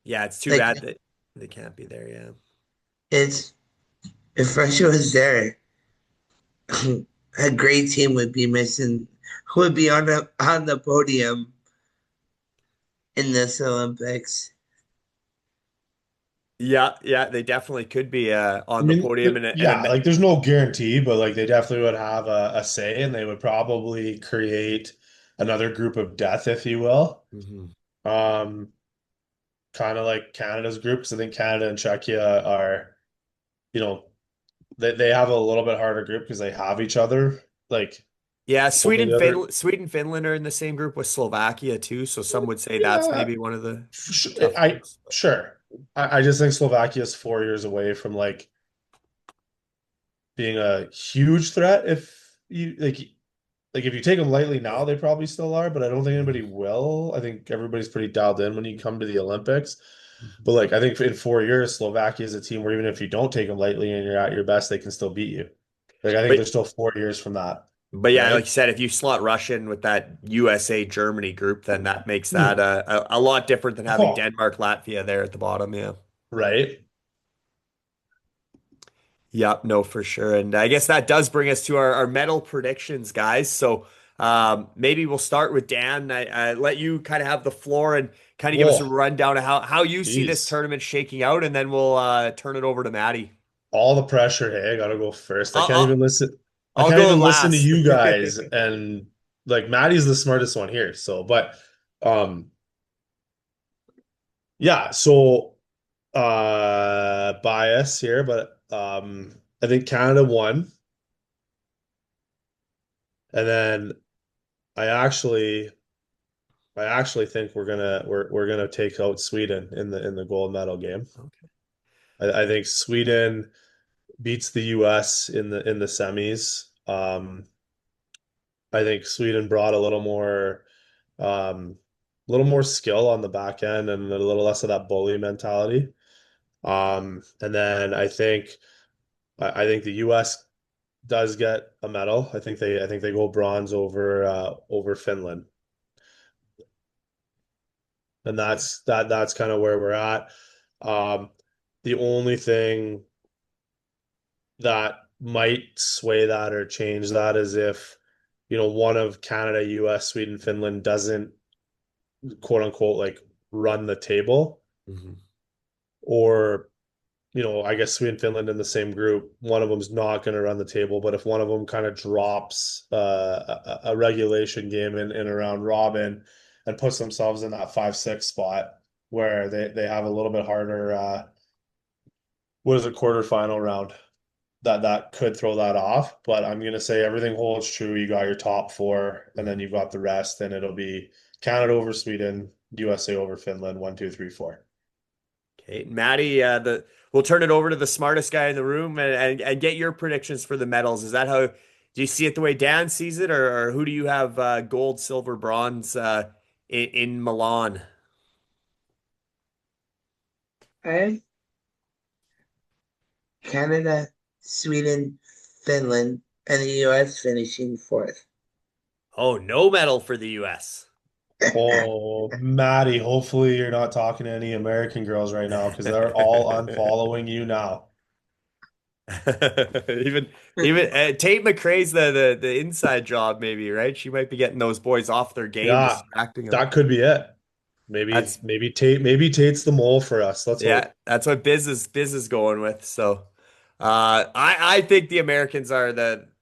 Yeah, it's too Like, bad that they can't be there. Yeah. it's if Russia was there, a great team would be missing, who would be on the podium in this Olympics. Yeah, yeah, they definitely could be I on the mean, podium yeah, like there's no guarantee, but like they definitely would have a say and they would probably create another group of death, if you will. Mhm. Um, Kind of like Canada's group, because I think Canada and Czechia are, you know, they have a little bit harder group because they have each other. Like Yeah, over the other, Sweden, Finland are in the same group with Slovakia too, so some would say that's yeah, maybe one of the sh- tough I groups. sure. I just think Slovakia is 4 years away from like being a huge threat. If you like if you take them lightly now, they probably still are, but I don't think anybody will. I think everybody's pretty dialed in when you come to the Olympics. But like I think in 4 years, Slovakia is a team where even if you don't take them lightly and you're at your best, they can still beat you. Like I think But they're still 4 years from that, but yeah, like right? you said, if you slot Russia in with that USA Germany group, then that makes that Hmm. a lot different than having Oh, Denmark, Latvia there at the bottom. Yeah. right. Yep, no, for sure. And I guess that does bring us to our medal predictions, guys. So maybe we'll start with Dan. I let you kind of have the floor and kind of give us a Oh, rundown of how you see this jeez. tournament shaking out, and then we'll turn it over to Maddie. All the pressure. Hey, I gotta go first. I I'll, can't even I'll, listen. I I'll can't go even listen to last. you guys. And like Maddie's the smartest one here. So, but um, yeah, so bias here, but I think Canada won. And then I actually I actually think we're gonna take out Sweden in the gold medal game. Okay. I think Sweden beats the US in the semis. I think Sweden brought a little more skill on the back end and a little less of that bully mentality. And then I think the US does get a medal. I think they go bronze over Finland. And that's kind of where we're at. Um, the only thing that might sway that or change that is if, one of Canada, US, Sweden, Finland doesn't quote unquote like run the table, Mhm. or I guess Sweden, Finland in the same group, one of them's not going to run the table. But if one of them kind of drops a regulation game in a round robin and puts themselves in that 5-6 spot where they have a little bit harder, what is it, quarterfinal round, that could throw that off. But I'm going to say everything holds true. You got your top four, and then you've got the rest, and it'll be Canada over Sweden, USA over Finland, 1, 2, 3, 4. Okay, Maddie, we'll turn it over to the smartest guy in the room and get your predictions for the medals. Is that how do you see it the way Dan sees it, or who do you have gold, silver, bronze in Milan? I have Canada, Sweden, Finland, and the US finishing fourth. Oh, no medal for the US. Oh, Maddie, hopefully you're not talking to any American girls right now because they're all unfollowing you now. Even even Tate McRae's the inside job, maybe, right? She might be getting those boys off their game, Yeah, distracting them. that could be it. That's Maybe Tate's the mole for us. Let's Yeah, hope. that's what Biz is going with. So I think the Americans are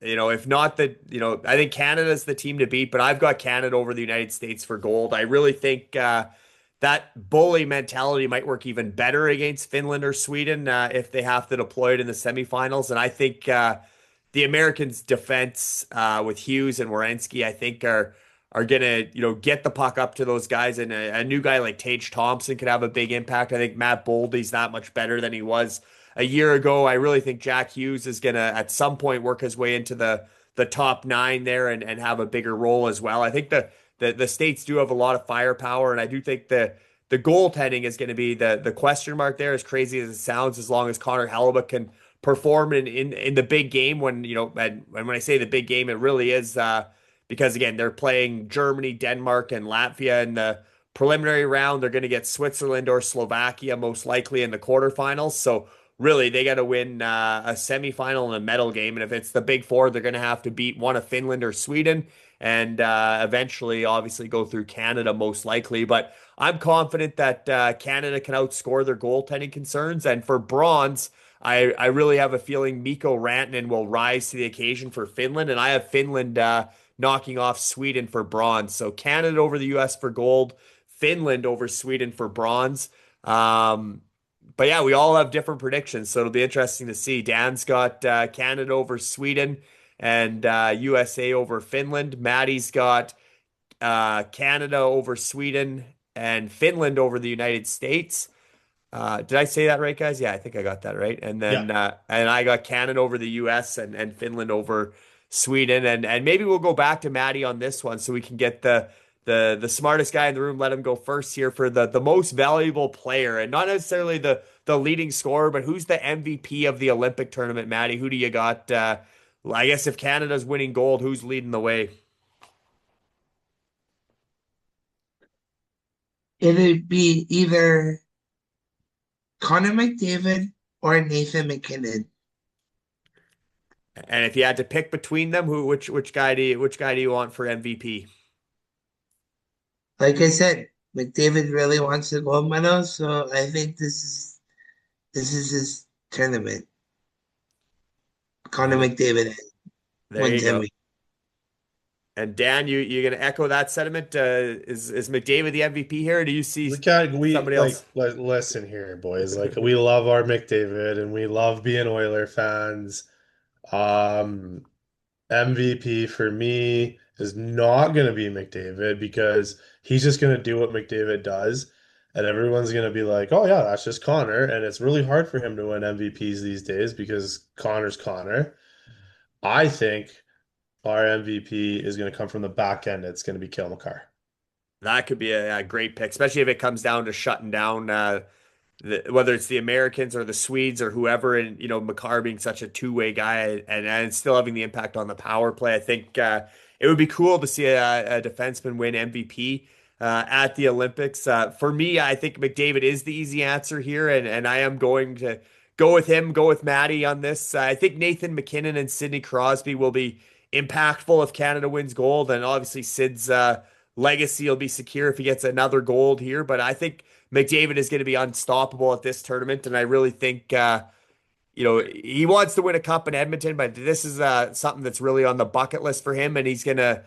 if not I think Canada's the team to beat, but I've got Canada over the United States for gold. I really think that bully mentality might work even better against Finland or Sweden if they have to deploy it in the semifinals. And I think the Americans' defense with Hughes and Werenski, I think are gonna get the puck up to those guys, and a new guy like Tage Thompson could have a big impact. I think Matt Boldy's not much better than he was a year ago. I really think Jack Hughes is gonna at some point work his way into the top nine there and have a bigger role as well. I think the States do have a lot of firepower, and I do think the goaltending is going to be the question mark there. As crazy as it sounds, as long as Connor Hellebuyck can perform in the big game, and when I say the big game, it really is because again they're playing Germany, Denmark, and Latvia in the preliminary round. They're going to get Switzerland or Slovakia most likely in the quarterfinals. So really they got to win a semifinal and a medal game. And if it's the big four, they're going to have to beat one of Finland or Sweden and eventually, obviously, go through Canada most likely. But I'm confident that Canada can outscore their goaltending concerns. And for bronze, I really have a feeling Mikko Rantanen will rise to the occasion for Finland. And I have Finland knocking off Sweden for bronze. So Canada over the US for gold, Finland over Sweden for bronze. But yeah, we all have different predictions, so it'll be interesting to see. Dan's got Canada over Sweden and USA over Finland. Maddie's got Canada over Sweden and Finland over the United States. Did I say that right, guys? Yeah, I think I got that right. And Yeah. then and I got Canada over the US and Finland over Sweden. And maybe we'll go back to Maddie on this one so we can get the smartest guy in the room, let him go first here for the most valuable player and not necessarily the leading scorer, but who's the MVP of the Olympic tournament, Maddie? Who do you got? I guess if Canada's winning gold, who's leading the way? It'd be either Connor McDavid or Nathan McKinnon. And if you had to pick between them, which guy do you want for MVP? Like I said, McDavid really wants the gold medal, so I think this is his tournament. Connor And McDavid there you wins go. MVP. And Dan, you gonna echo that sentiment? Is McDavid the MVP here, or do you see We somebody else? listen here, boys. Like we love our McDavid and we love being Oiler fans. Um, MVP for me is not going to be McDavid because he's just going to do what McDavid does. And everyone's going to be like, oh, yeah, that's just Connor. And it's really hard for him to win MVPs these days because Connor's Connor. I think our MVP is going to come from the back end. It's going to be Cale Makar. That could be a great pick, especially if it comes down to shutting down whether it's the Americans or the Swedes or whoever, and Makar being such a two-way guy and still having the impact on the power play. I think it would be cool to see a defenseman win MVP at the Olympics. For me, I think McDavid is the easy answer here, and I am going to go with him, go with Maddie on this. I think Nathan McKinnon and Sidney Crosby will be impactful if Canada wins gold, and obviously Sid's legacy will be secure if he gets another gold here. But I think McDavid is going to be unstoppable at this tournament, and I really think he wants to win a cup in Edmonton, but this is something that's really on the bucket list for him, and he's going to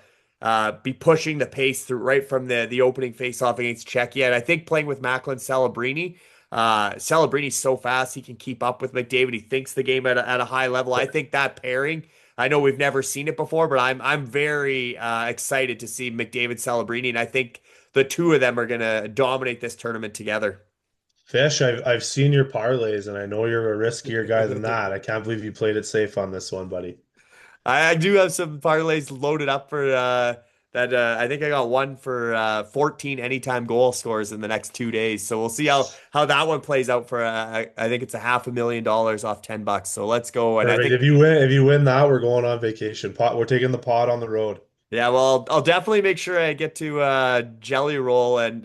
be pushing the pace through right from the opening faceoff against Czechia. And I think playing with Macklin Celebrini, Celebrini's so fast he can keep up with McDavid. He thinks the game at a high level. I think that pairing. I know we've never seen it before, but I'm very excited to see McDavid Celebrini, and I think the two of them are going to dominate this tournament together. Fish, I've seen your parlays, and I know you're a riskier guy than that. I can't believe you played it safe on this one, buddy. I do have some parlays loaded up for that. I think I got one for 14 anytime goal scores in the next 2 days. So we'll see how that one plays out for I think it's a $500,000 off $10. So let's go. And I Perfect. think If you win that, we're going on vacation. We're taking the pod on the road yeah, well, I'll definitely make sure I get to Jelly Roll and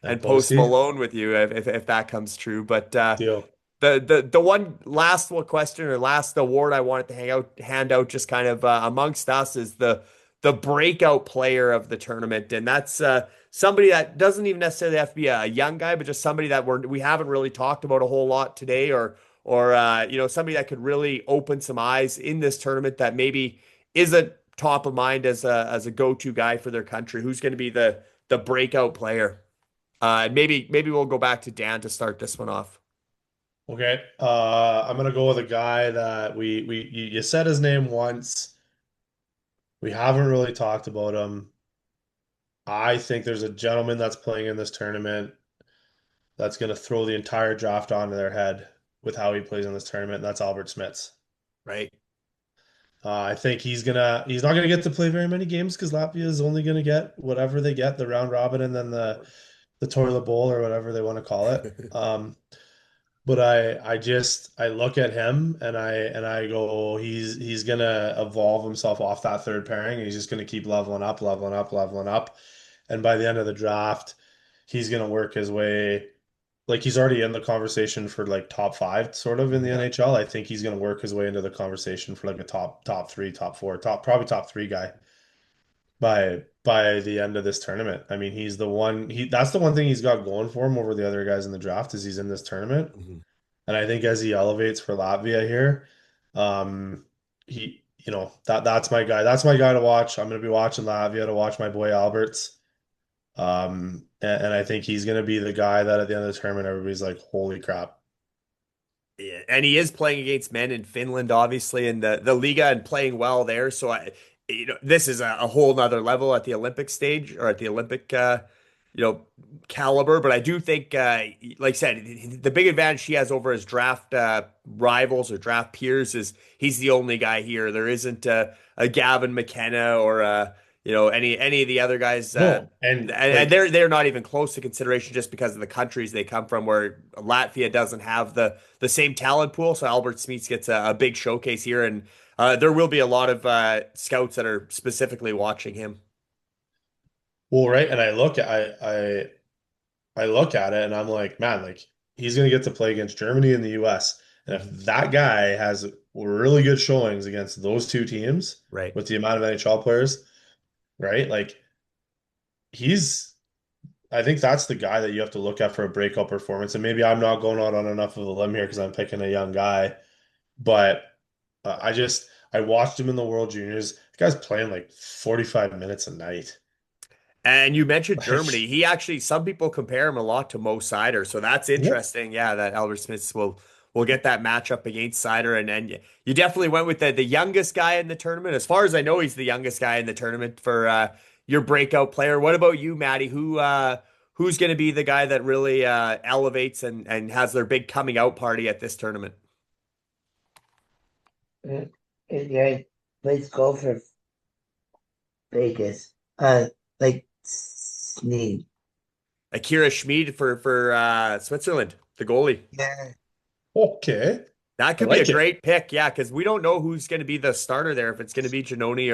and Post Posty. Malone with you if that comes true. But Deal. the one last one question or last award I wanted to hand out just kind of amongst us is the breakout player of the tournament, and that's somebody that doesn't even necessarily have to be a young guy, but just somebody that we haven't really talked about a whole lot today, or somebody that could really open some eyes in this tournament that maybe isn't top of mind as a go-to guy for their country. Who's going to be the breakout player? And maybe we'll go back to Dan to start this one off. Okay. I'm gonna go with a guy that you said his name once. We haven't really talked about him. I think there's a gentleman that's playing in this tournament that's gonna throw the entire draft onto their head with how he plays in this tournament, and that's Albert Smits. Right. I think he's not gonna get to play very many games because Latvia is only gonna get whatever they get, the round robin and then the toilet bowl or whatever they want to call it. But I look at him and I go, oh, he's gonna evolve himself off that third pairing, and he's just gonna keep leveling up, leveling up, leveling up. And by the end of the draft, he's gonna work his way like he's already in the conversation for like top five sort of in the Yeah. NHL. I think he's going to work his way into the conversation for like a top three, top four, probably top three guy by the end of this tournament. I mean, he's the one he that's the one thing he's got going for him over the other guys in the draft is he's in this tournament. Mhm. And I think as he elevates for Latvia here, he that's my guy. That's my guy to watch. I'm going to be watching Latvia to watch my boy Alberts. And I think he's going to be the guy that at the end of the tournament, everybody's like, holy crap. Yeah, and he is playing against men in Finland, obviously, in the Liga and playing well there. So this is a whole nother level at the Olympic stage or at the Olympic, you know, caliber. But I do think, like I said, the big advantage he has over his draft rivals or draft peers is he's the only guy here. There isn't a Gavin McKenna or any of the other guys. No, And they're not even close to consideration just because of the countries they come from, where Latvia doesn't have the same talent pool. So Albert Smith gets a big showcase here, and there will be a lot of scouts that are specifically watching him. well, right. And I look at it and I'm like, man, like he's going to get to play against Germany and the US. And if that guy has really good showings against those two teams Right. with the amount of NHL players, right? Like he's I think that's the guy that you have to look at for a breakout performance. And maybe I'm not going out on enough of a limb here because I'm picking a young guy, but I watched him in the World Juniors. The guy's playing like 45 minutes a night. And you mentioned Like, Germany. He actually, some people compare him a lot to Mo Sider, so that's yeah. interesting. Yeah, that Albert Smith will get that matchup against Sider, and you definitely went with the youngest guy in the tournament. As far as I know, he's the youngest guy in the tournament for your breakout player. What about you, Maddie? Who's going to be the guy that really elevates and has their big coming out party at this tournament? Yeah, let's go for Vegas. Like Sneed. Akira Schmid for Switzerland, the goalie. Yeah. Okay. That I could be a like it. great pick, yeah, because we don't know who's going to be the starter there. If it's going to be Janoni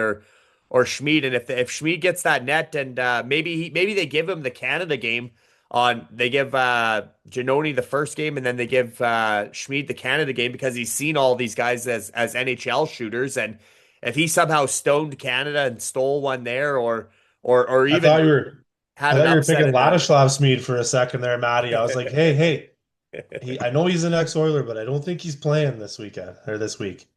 or Schmid, and if Schmid gets that net, and maybe they give him the Canada game they give Janoni the first game, and then they give Schmid the Canada game because he's seen all these guys as NHL shooters, and if he somehow stoned Canada and stole one there, or I even thought you were I had an thought you were upset picking in the Ladislav Smid for a second there, Matty. I was like, hey, I know he's an ex-Oiler, but I don't think he's playing this weekend or this week.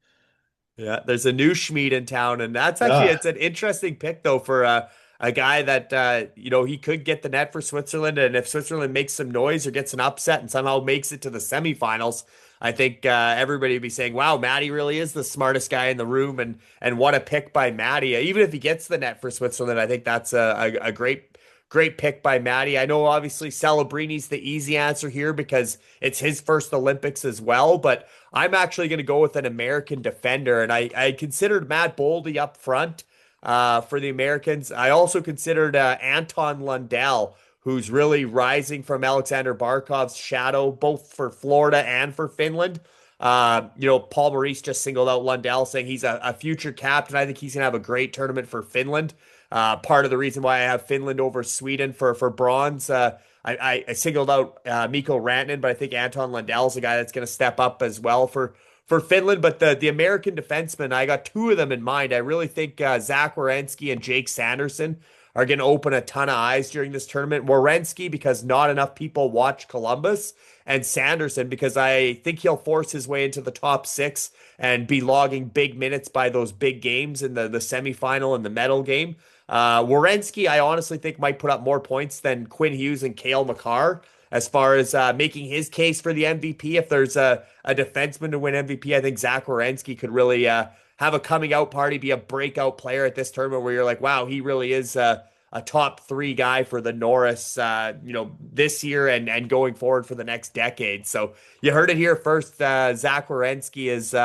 Yeah, there's a new Schmied in town, and that's actually Yeah. it's an interesting pick though for a guy that he could get the net for Switzerland, and if Switzerland makes some noise or gets an upset and somehow makes it to the semifinals, I think everybody would be saying, "Wow, Matty really is the smartest guy in the room," and what a pick by Matty. Even if he gets the net for Switzerland, I think that's a great pick by Matty. I know obviously Celebrini's the easy answer here because it's his first Olympics as well, but I'm actually going to go with an American defender, and I considered Matt Boldy up front for the Americans. I also considered Anton Lundell, who's really rising from Alexander Barkov's shadow, both for Florida and for Finland. Paul Maurice just singled out Lundell, saying he's a future captain. I think he's going to have a great tournament for Finland. Part of the reason why I have Finland over Sweden for bronze. I singled out Mikko Rantanen, but I think Anton Lundell's a guy that's going to step up as well for Finland. But the American defensemen, I got two of them in mind. I really think Zach Werenski and Jake Sanderson are going to open a ton of eyes during this tournament. Werenski, because not enough people watch Columbus, and Sanderson, because I think he'll force his way into the top six and be logging big minutes by those big games in the semifinal and the medal game. Werenski, I honestly think might put up more points than Quinn Hughes and Cale Makar as far as making his case for the MVP. If there's a defenseman to win MVP, I think Zach Werenski could really have a coming out party, be a breakout player at this tournament where you're like, wow, he really is a top three guy for the Norris, this year and going forward for the next decade. So you heard it here first. Zach Werenski is,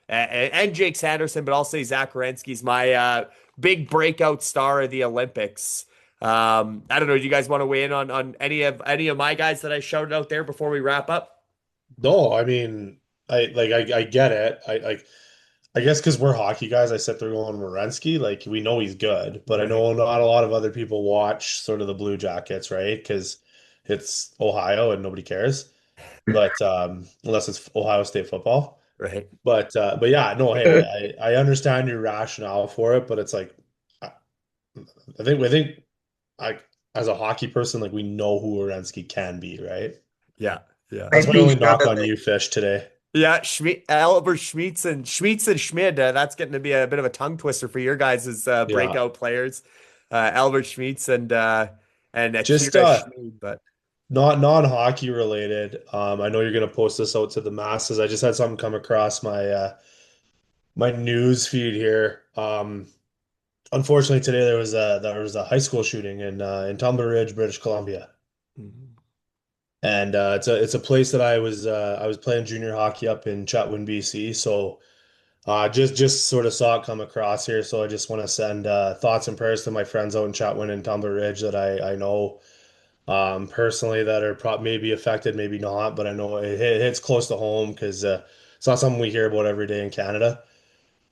and Jake Sanderson, but I'll say Zach Werenski's my big breakout star of the Olympics. I don't know. Do you guys want to weigh in on any of my guys that I shouted out there before we wrap up? No, I mean, I get it. I guess because we're hockey guys, I sit there going Werenski. Like we know he's good, but I Right. know not a lot of other people watch sort of the Blue Jackets, right? Because it's Ohio and nobody cares. But unless it's Ohio State football. Right. But yeah, no, hey, I understand your rationale for it, but it's like I, I think like as a hockey person, like we know who Werenski can be, right? Yeah. Yeah. That's I'd my be only shocked knock if on you, Fish, today. Yeah, Albert Schmitz and Schmid. That's getting to be a bit of a tongue twister for your guys' Yeah. breakout players, Albert Schmitz and Just Akira Schmid. But not non-hockey related. I know you're gonna post this out to the masses. I just had something come across my news feed here. Unfortunately today there was a high school shooting in Tumber Ridge, British Columbia. Mhm. And it's a place that I was playing junior hockey up in Chetwynd, BC. So just sort of saw it come across here. So I just want to send thoughts and prayers to my friends out in Chetwynd and Tumber Ridge that I know personally that are maybe affected, maybe not, but I know it hits close to home because it's not something we hear about every day in Canada.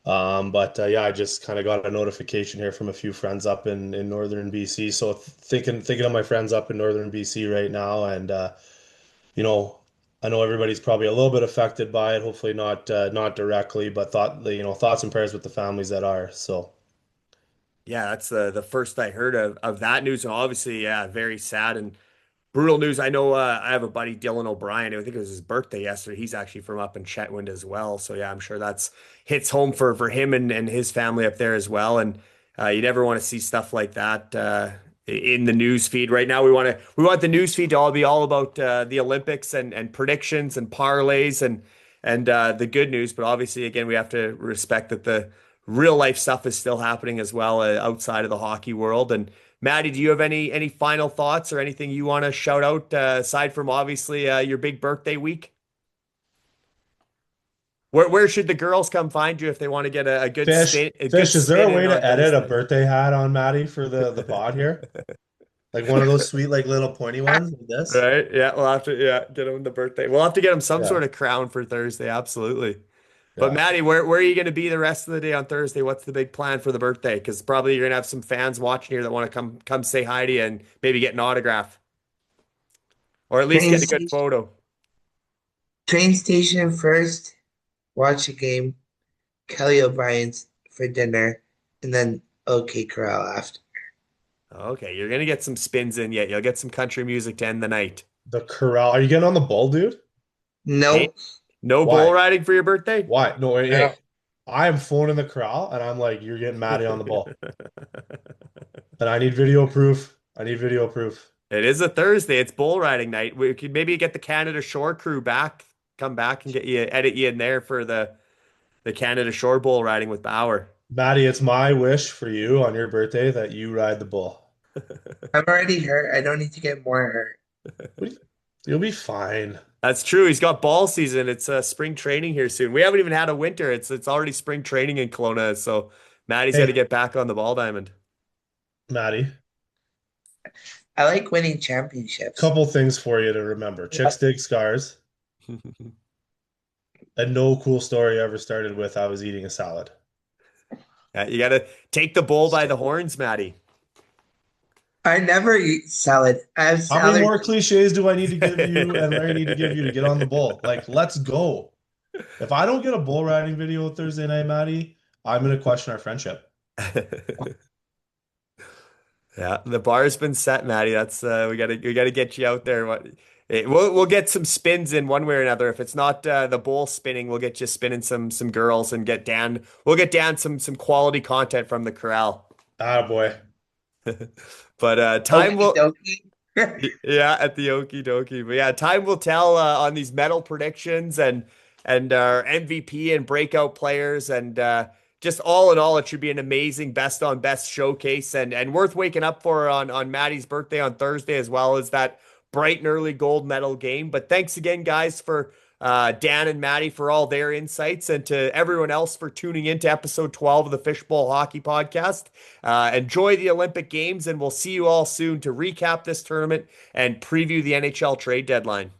But yeah, I just kind of got a notification here from a few friends up in northern BC. So thinking of my friends up in northern BC right now, and you know, I know everybody's probably a little bit affected by it. Hopefully not directly, but thoughts and prayers with the families that are. So Yeah, that's the first I heard of that news, and obviously, yeah, very sad and brutal news. I know I have a buddy, Dylan O'Brien. I think it was his birthday yesterday. He's actually from up in Chetwynd as well. So yeah, I'm sure that's hits home for him and his family up there as well. And you never want to see stuff like that in the news feed. Right now, we want the news feed to all be all about the Olympics and predictions and parlays and the good news. But obviously, again, we have to respect that the real life stuff is still happening as well outside of the hockey world. And Maddie, do you have any final thoughts or anything you want to shout out aside from obviously your big birthday week? Where should the girls come find you if they want to get a good Fish, spin a good Fish, is there spin a in way on to edit a Thursday? birthday hat on Maddie for the pod here? Like one of those sweet, like little pointy ones like this? Right? Yeah, we'll have to get him the birthday. We'll have to get him some Yeah, sort of crown for Thursday. Absolutely. But yeah. Maddie, where are you going to be the rest of the day on Thursday? What's the big plan for the birthday? Because probably you're going to have some fans watching here that want to come say hi to you and maybe get an autograph or at least train get a good station, photo. train station first, watch a game, Kelly O'Brien's for dinner, and then OK Corral after. Okay, you're gonna get some spins in yet. You'll get some country music to end the night. The corral. Are you getting on the bull, dude? Hey, Nope. no bull Why? riding for your birthday? Why? No, wait, I don't. hey, I am phoning the corral, and I'm like, you're getting Maddie on the ball, and I need video proof. I need video proof. It is a Thursday. It's bull riding night. We could maybe get the Canada Shore crew back, come back and edit you in there for the Canada Shore bull riding with Bauer. Maddie, it's my wish for you on your birthday that you ride the bull. I'm already hurt. I don't need to get more hurt. What do you- You'll be fine. That's true. He's got ball season. It's spring training here soon. We haven't even had a winter. It's already spring training in Kelowna. So Maddie's got to Hey, get back on the ball diamond. Maddie, I like winning championships. couple things for you to remember. Chicks dig scars, and no cool story ever started with I was eating a salad. Yeah, you got to take the bull by the horns, Maddie. I never eat salad. I have How many salad. more cliches do I need to give you and Larry need to give you to get on the bull? Like, let's go. If I don't get a bull riding video Thursday night, Maddie, I'm gonna question our friendship. Yeah, the bar's been set, Maddie. That's we gotta get you out there. We'll get some spins in one way or another. If it's not the bowl spinning, we'll get you spinning some girls and get Dan. We'll get Dan some quality content from the corral. Ah, boy. But time Okie will dokie. yeah at the okie dokie. But yeah, time will tell on these medal predictions and our MVP and breakout players and just all in all, it should be an amazing best on best showcase and worth waking up for on Maddie's birthday on Thursday as well as that bright and early gold medal game. But thanks again, guys, for Dan and Maddie for all their insights and to everyone else for tuning in to episode 12 of the Fishbowl Hockey Podcast. Enjoy the Olympic Games, and we'll see you all soon to recap this tournament and preview the NHL trade deadline.